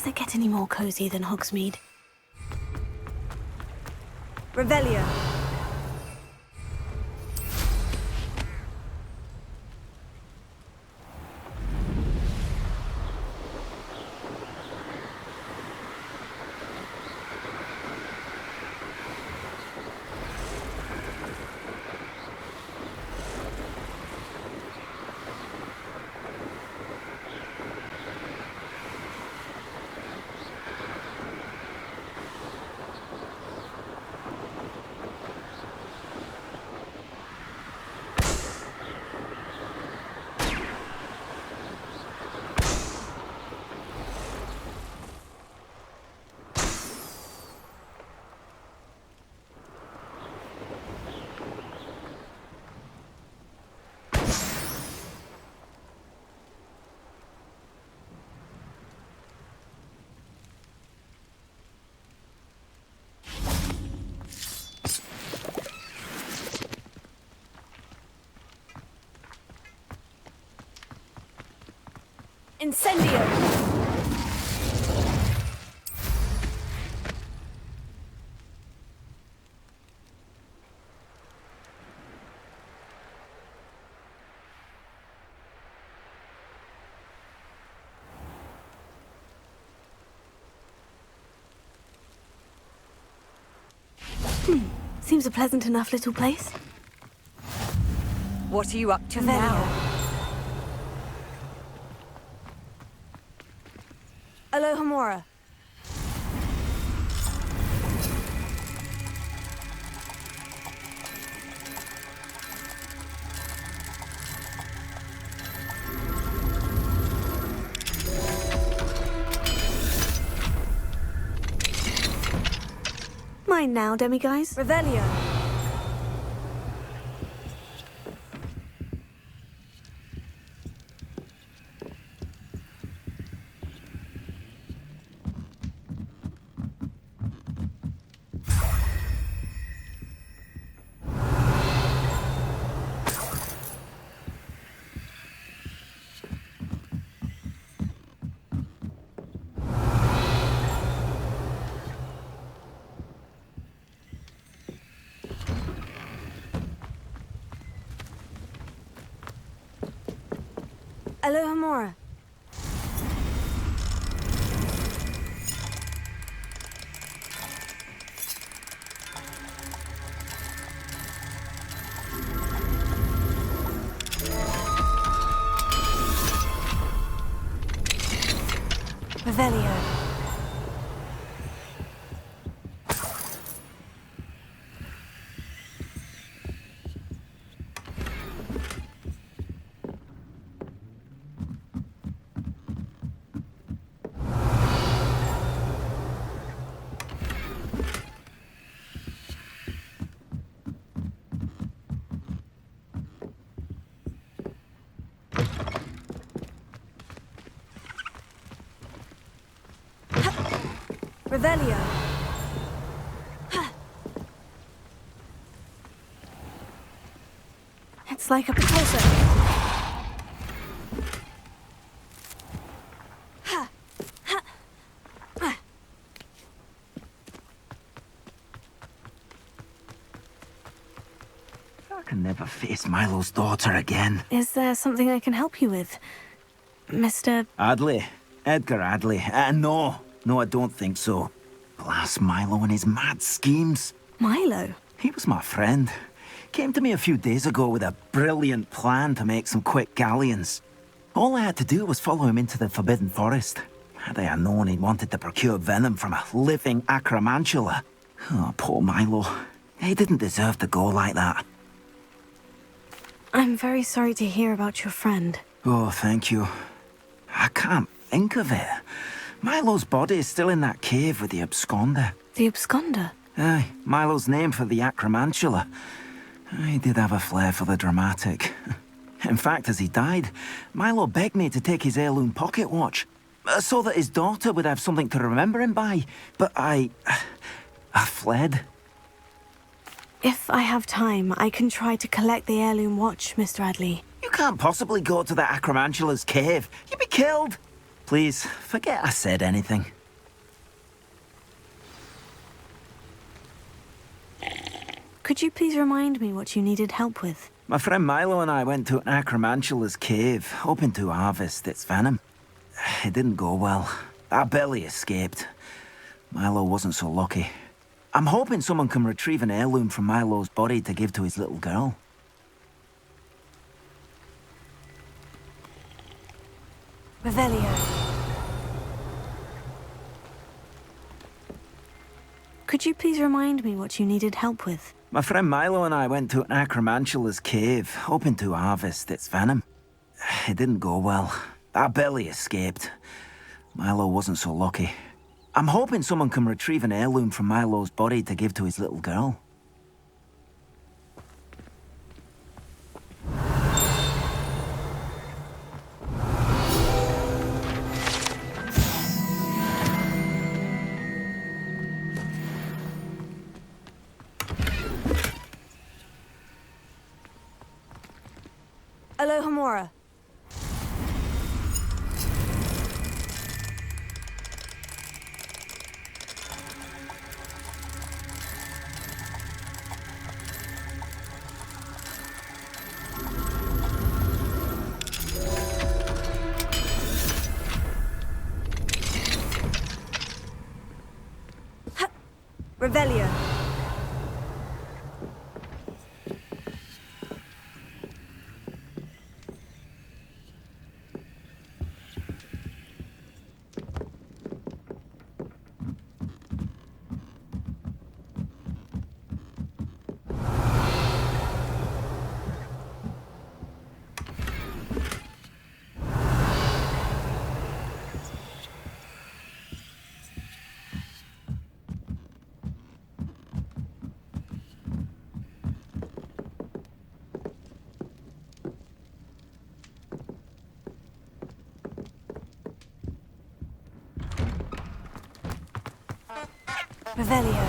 Does it get any more cozy than Hogsmeade? Revelio. Incendio! Seems a pleasant enough little place. What are you up to Revelio. now? Alohomora. Mine now, demiguise. Revelio. Alohomora. Revelio. Revelio. It's like a puzzle. I can never face Milo's daughter again. Is there something I can help you with, Mr. Adley. Edgar Adley. No, I don't think so. Blast Milo and his mad schemes. Milo? He was my friend. Came to me a few days ago with a brilliant plan to make some quick galleons. All I had to do was follow him into the Forbidden Forest. Had I known he'd wanted to procure venom from a living acromantula. Oh, poor Milo. He didn't deserve to go like that. I'm very sorry to hear about your friend. Oh, thank you. I can't think of it. Milo's body is still in that cave with the absconder. The absconder? Aye, Milo's name for the acromantula. He did have a flair for the dramatic. In fact, as he died, Milo begged me to take his heirloom pocket watch, so that his daughter would have something to remember him by. But I fled. If I have time, I can try to collect the heirloom watch, Mr. Adley. You can't possibly go to the acromantula's cave. You'd be killed. Please, forget I said anything. Could you please remind me what you needed help with? My friend Milo and I went to an acromantula's cave, hoping to harvest its venom. It didn't go well. I barely escaped. Milo wasn't so lucky. I'm hoping someone can retrieve an heirloom from Milo's body to give to his little girl. Revelio. Could you please remind me what you needed help with? My friend Milo and I went to an acromantula's cave, hoping to harvest its venom. It didn't go well. I barely escaped. Milo wasn't so lucky. I'm hoping someone can retrieve an heirloom from Milo's body to give to his little girl. Alohomora. Revelio. Revelio.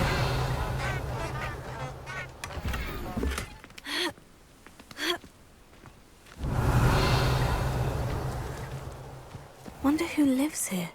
Wonder who lives here.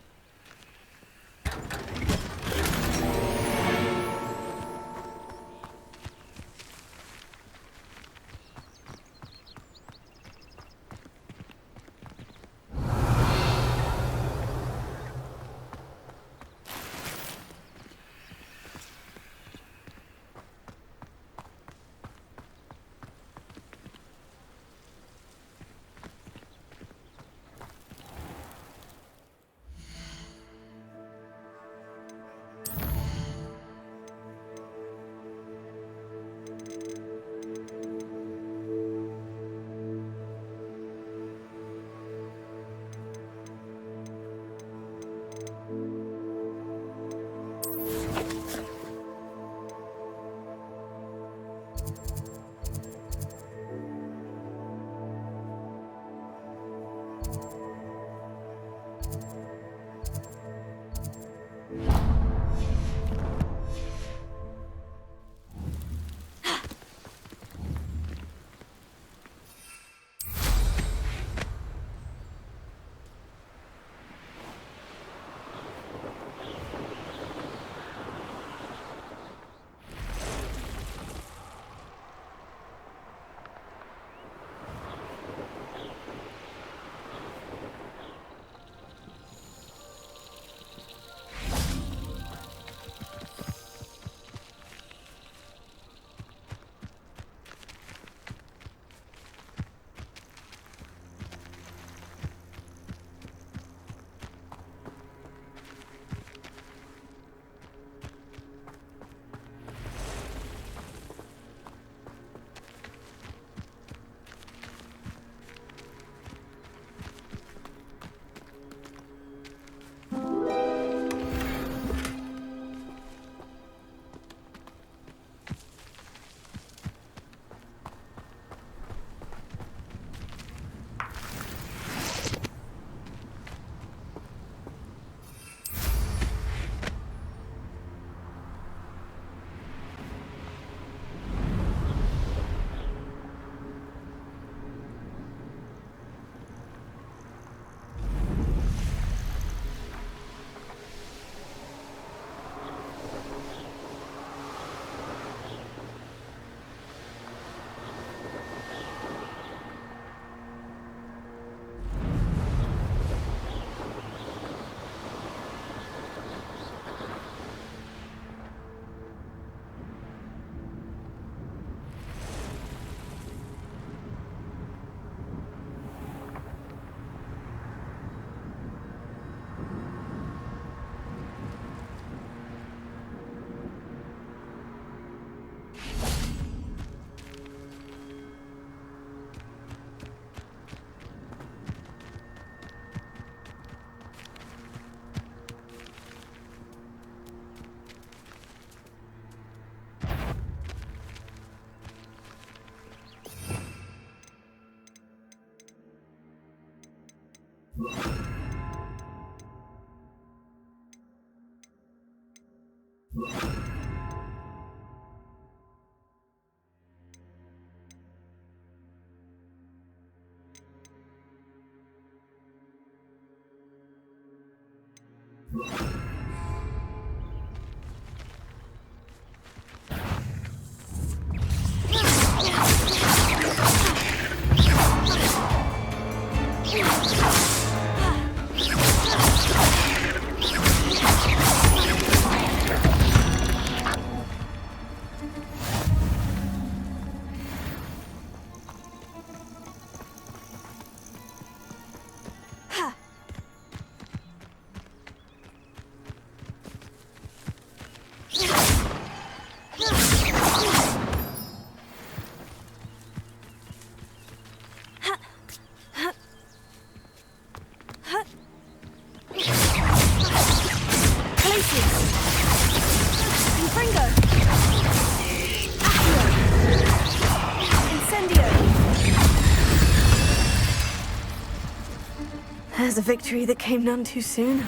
There's a victory that came none too soon.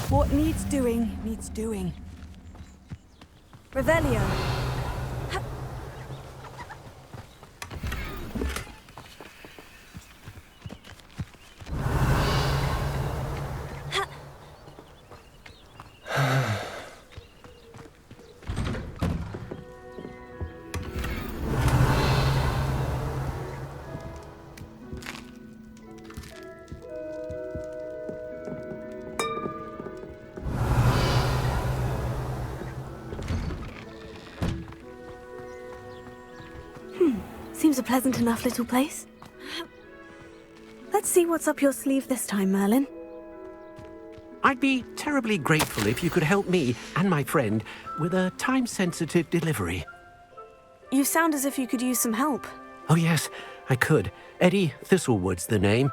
What needs doing, needs doing. Revelio. Seems a pleasant enough little place. Let's see what's up your sleeve this time, Merlin. I'd be terribly grateful if you could help me and my friend with a time-sensitive delivery. You sound as if you could use some help. Oh yes, I could. Eddie Thistlewood's the name.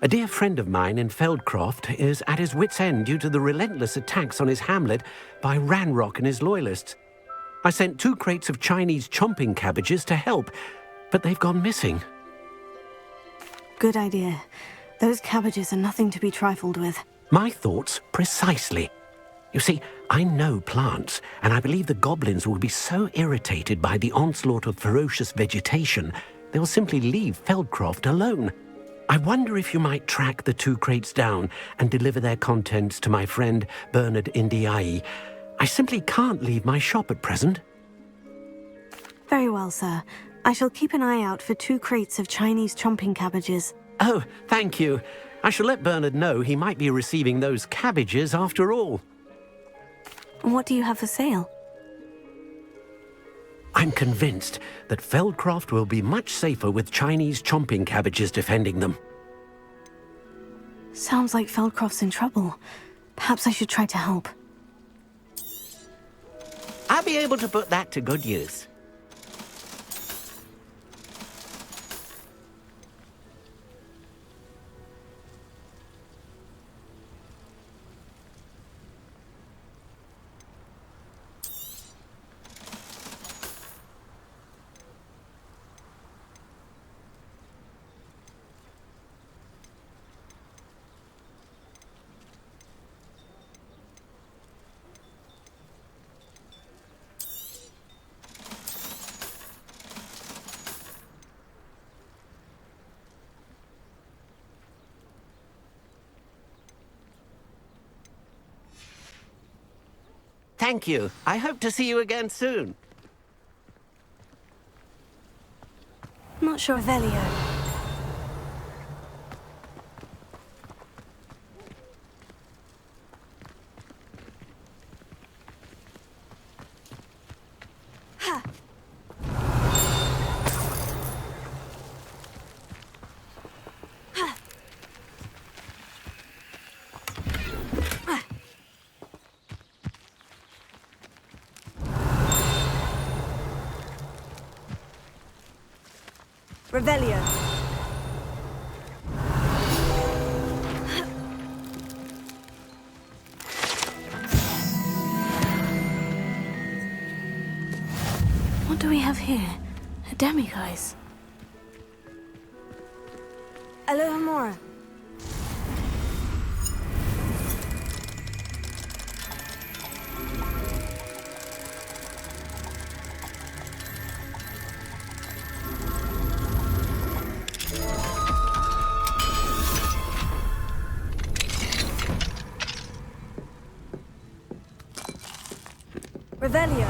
A dear friend of mine in Feldcroft is at his wit's end due to the relentless attacks on his hamlet by Ranrock and his loyalists. I sent 2 crates of Chinese chomping cabbages to help, but they've gone missing. Good idea. Those cabbages are nothing to be trifled with. My thoughts precisely. You see, I know plants, and I believe the goblins will be so irritated by the onslaught of ferocious vegetation, they will simply leave Feldcroft alone. I wonder if you might track the 2 crates down and deliver their contents to my friend Bernard Indiai. I simply can't leave my shop at present. Very well, sir. I shall keep an eye out for 2 crates of Chinese chomping cabbages. Oh, thank you. I shall let Bernard know he might be receiving those cabbages after all. What do you have for sale? I'm convinced that Feldcroft will be much safer with Chinese chomping cabbages defending them. Sounds like Feldcroft's in trouble. Perhaps I should try to help. I'll be able to put that to good use. Thank you. I hope to see you again soon. Not sure, Velio. Revelio. What do we have here? A demiguise. Alohomora. Revelio.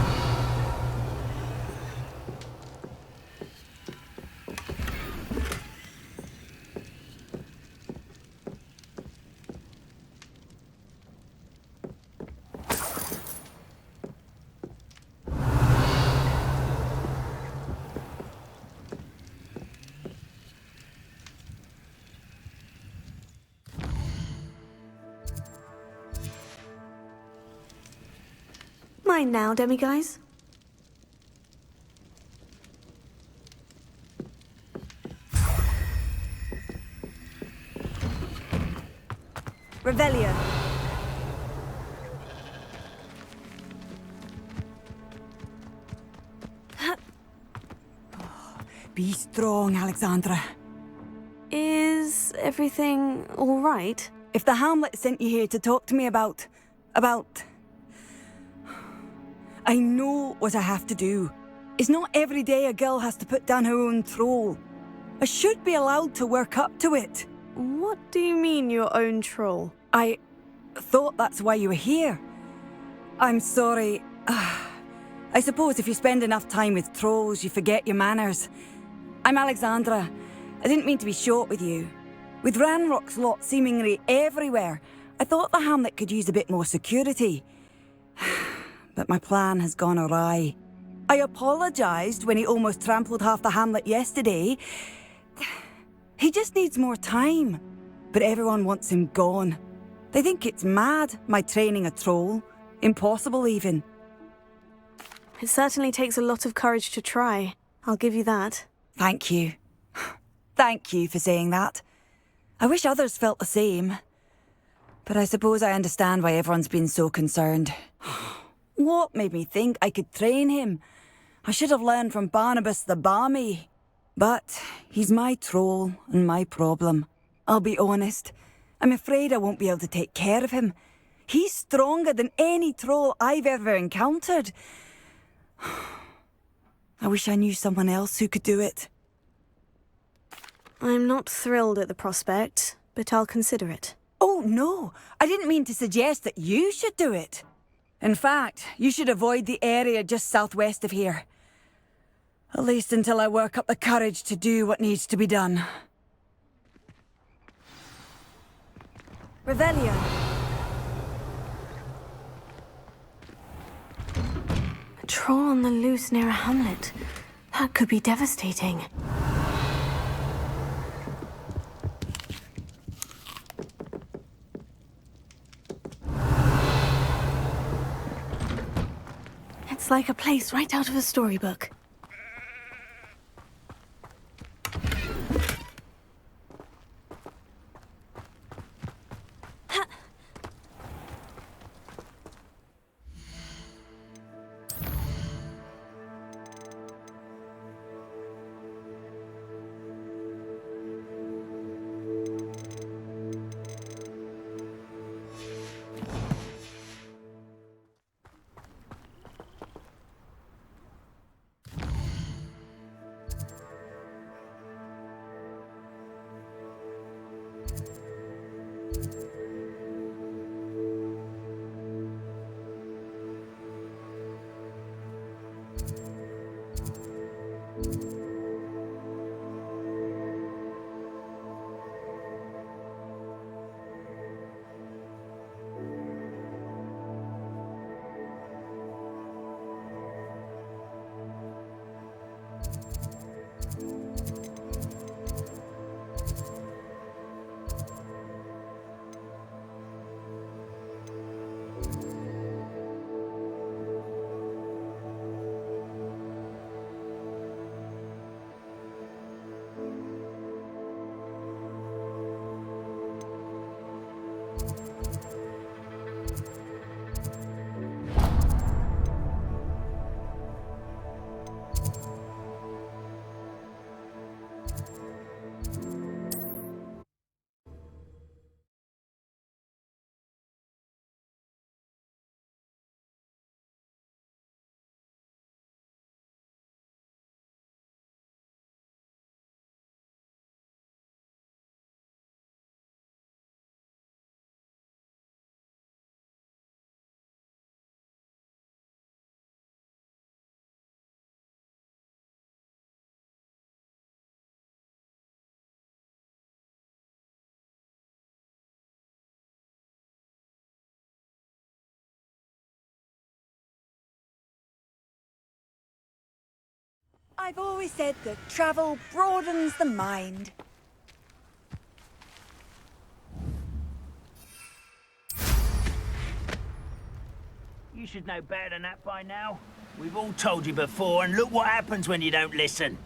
Mine now, demiguise. Revelio. Be strong, Alexandra. Is everything all right? If the Hamlet sent you here to talk to me about... I know what I have to do. It's not every day a girl has to put down her own troll. I should be allowed to work up to it. What do you mean, your own troll? I thought that's why you were here. I'm sorry. I suppose if you spend enough time with trolls, you forget your manners. I'm Alexandra. I didn't mean to be short with you. With Ranrock's lot seemingly everywhere, I thought the Hamlet could use a bit more security. But my plan has gone awry. I apologised when he almost trampled half the Hamlet yesterday. He just needs more time. But everyone wants him gone. They think it's mad, my training a troll. Impossible, even. It certainly takes a lot of courage to try. I'll give you that. Thank you. Thank you for saying that. I wish others felt the same. But I suppose I understand why everyone's been so concerned. What made me think I could train him? I should have learned from Barnabas the Barmy. But he's my troll and my problem. I'll be honest. I'm afraid I won't be able to take care of him. He's stronger than any troll I've ever encountered. I wish I knew someone else who could do it. I'm not thrilled at the prospect, but I'll consider it. Oh, no. I didn't mean to suggest that you should do it. In fact, you should avoid the area just southwest of here. At least until I work up the courage to do what needs to be done. Revelio. A troll on the loose near a hamlet. That could be devastating. Looks like a place right out of a storybook. I've always said that travel broadens the mind. You should know better than that by now. We've all told you before, and look what happens when you don't listen.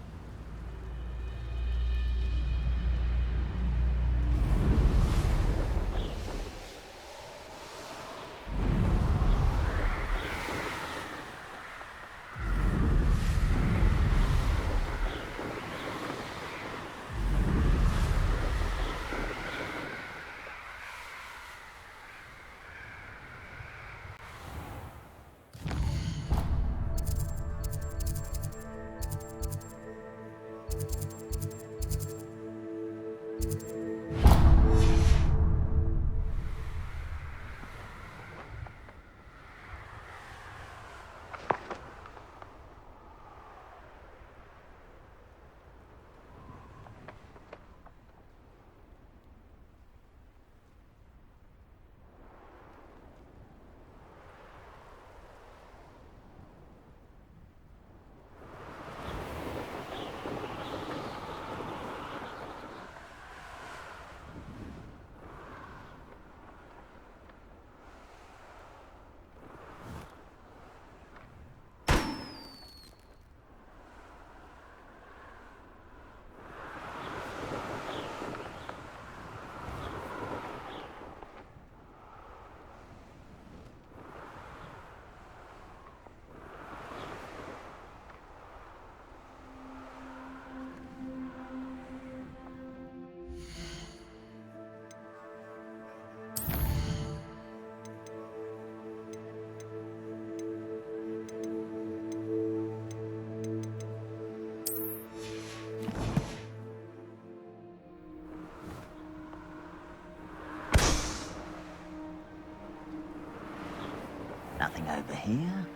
Nothing over here.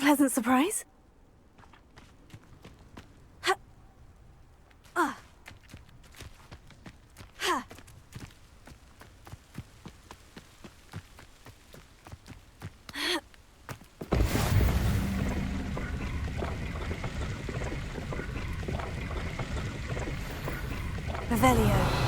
pleasant surprise. Revelio.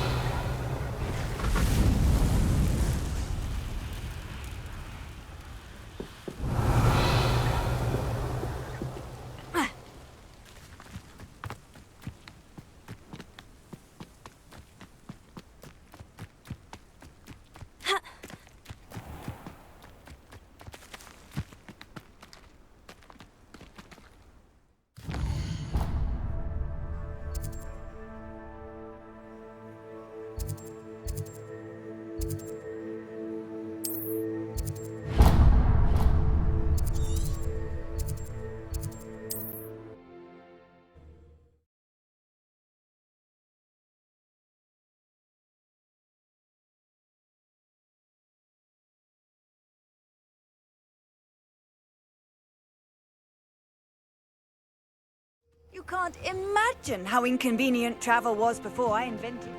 You can't imagine how inconvenient travel was before I invented it.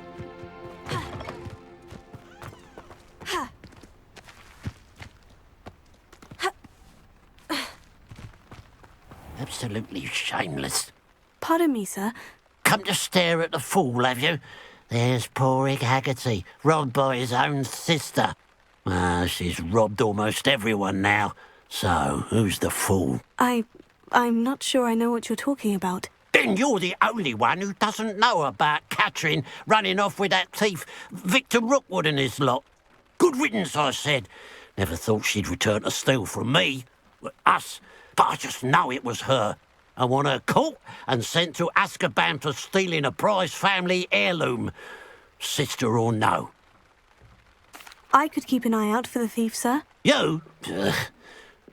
Absolutely shameless. Pardon me, sir. Come to stare at the fool, have you? There's poor Ig Haggerty, robbed by his own sister. She's robbed almost everyone now. So, who's the fool? I'm not sure I know what you're talking about. Then you're the only one who doesn't know about Catherine running off with that thief, Victor Rookwood and his lot. Good riddance, I said. Never thought she'd return to steal from me. Us. But I just know it was her. I want her caught and sent to Azkaban for stealing a prize family heirloom. Sister or no. I could keep an eye out for the thief, sir. You?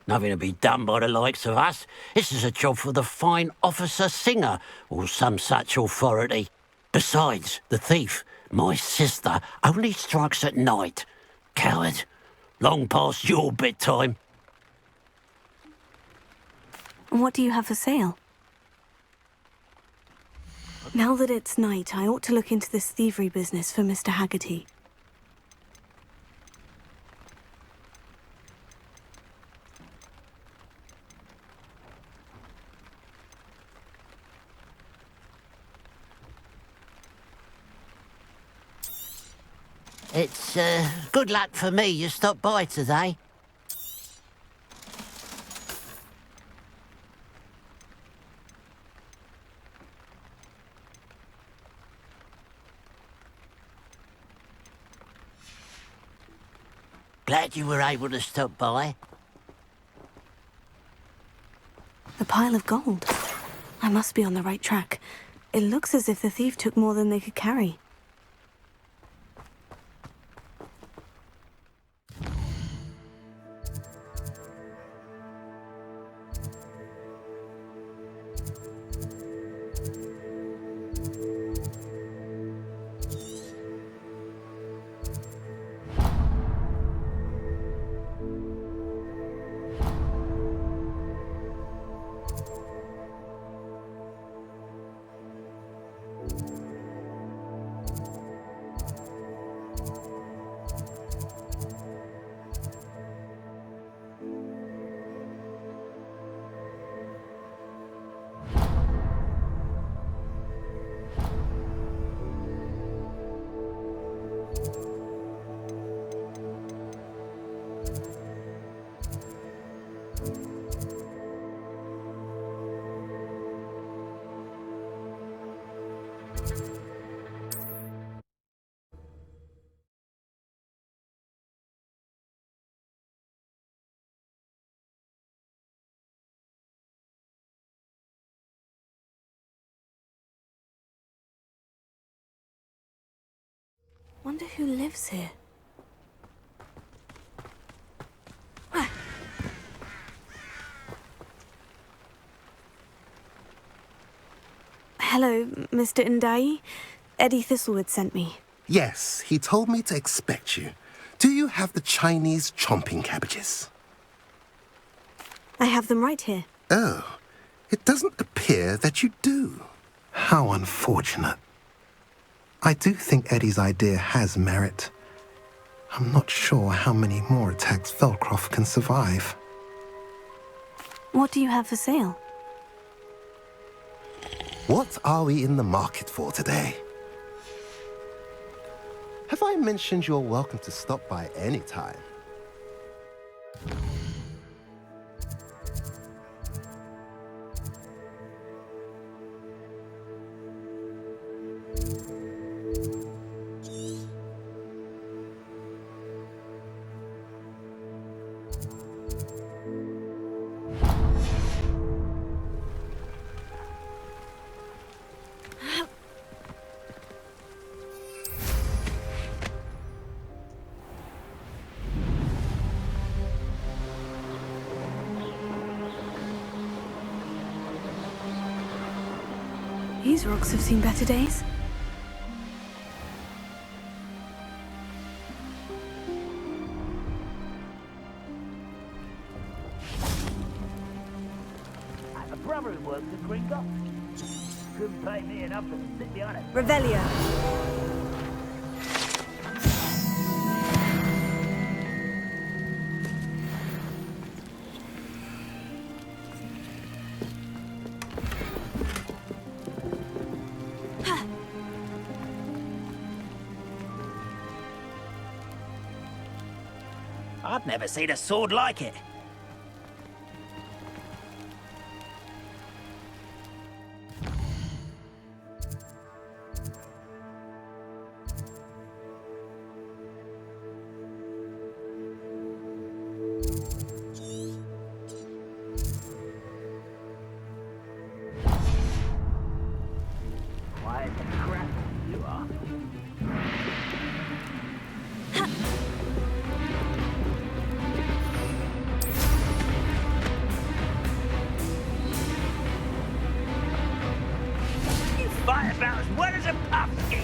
Nothing to be done by the likes of us. This is a job for the fine officer Singer, or some such authority. Besides, the thief, my sister, only strikes at night. Coward. Long past your bedtime. And what do you have for sale? Now that it's night, I ought to look into this thievery business for Mr. Haggerty. It's good luck for me you stopped by today. Glad you were able to stop by. A pile of gold. I must be on the right track. It looks as if the thief took more than they could carry. Wonder who lives here. Hello, Mr. Ndai. Eddie Thistlewood sent me. Yes, he told me to expect you. Do you have the Chinese chomping cabbages? I have them right here. Oh, it doesn't appear that you do. How unfortunate. I do think Eddie's idea has merit. I'm not sure how many more attacks Velcroft can survive. What do you have for sale? What are we in the market for today? Have I mentioned you're welcome to stop by any time? These rocks have seen better days. I have a brother who works at Gringo. Couldn't pay me enough to sit behind it. Revelia. I've never seen a sword like it. Quiet the crap you are. Fight about as well as a pumpkin.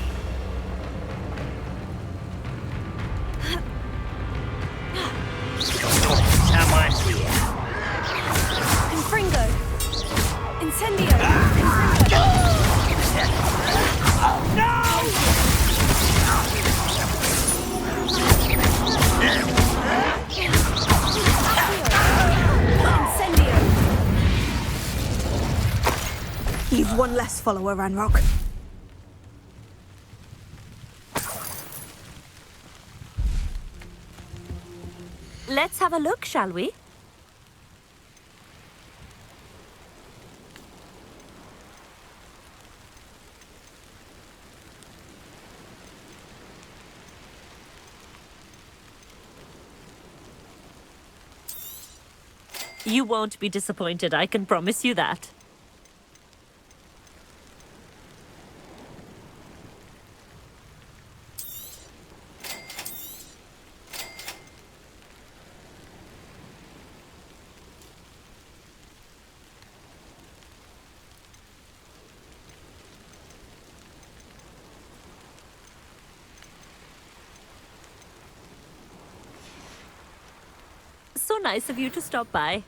Someone here. Confringo. Incendio. Confringo. Incendio. You've one less follower, Ranrock. Let's have a look, shall we? You won't be disappointed, I can promise you that. So nice of you to stop by.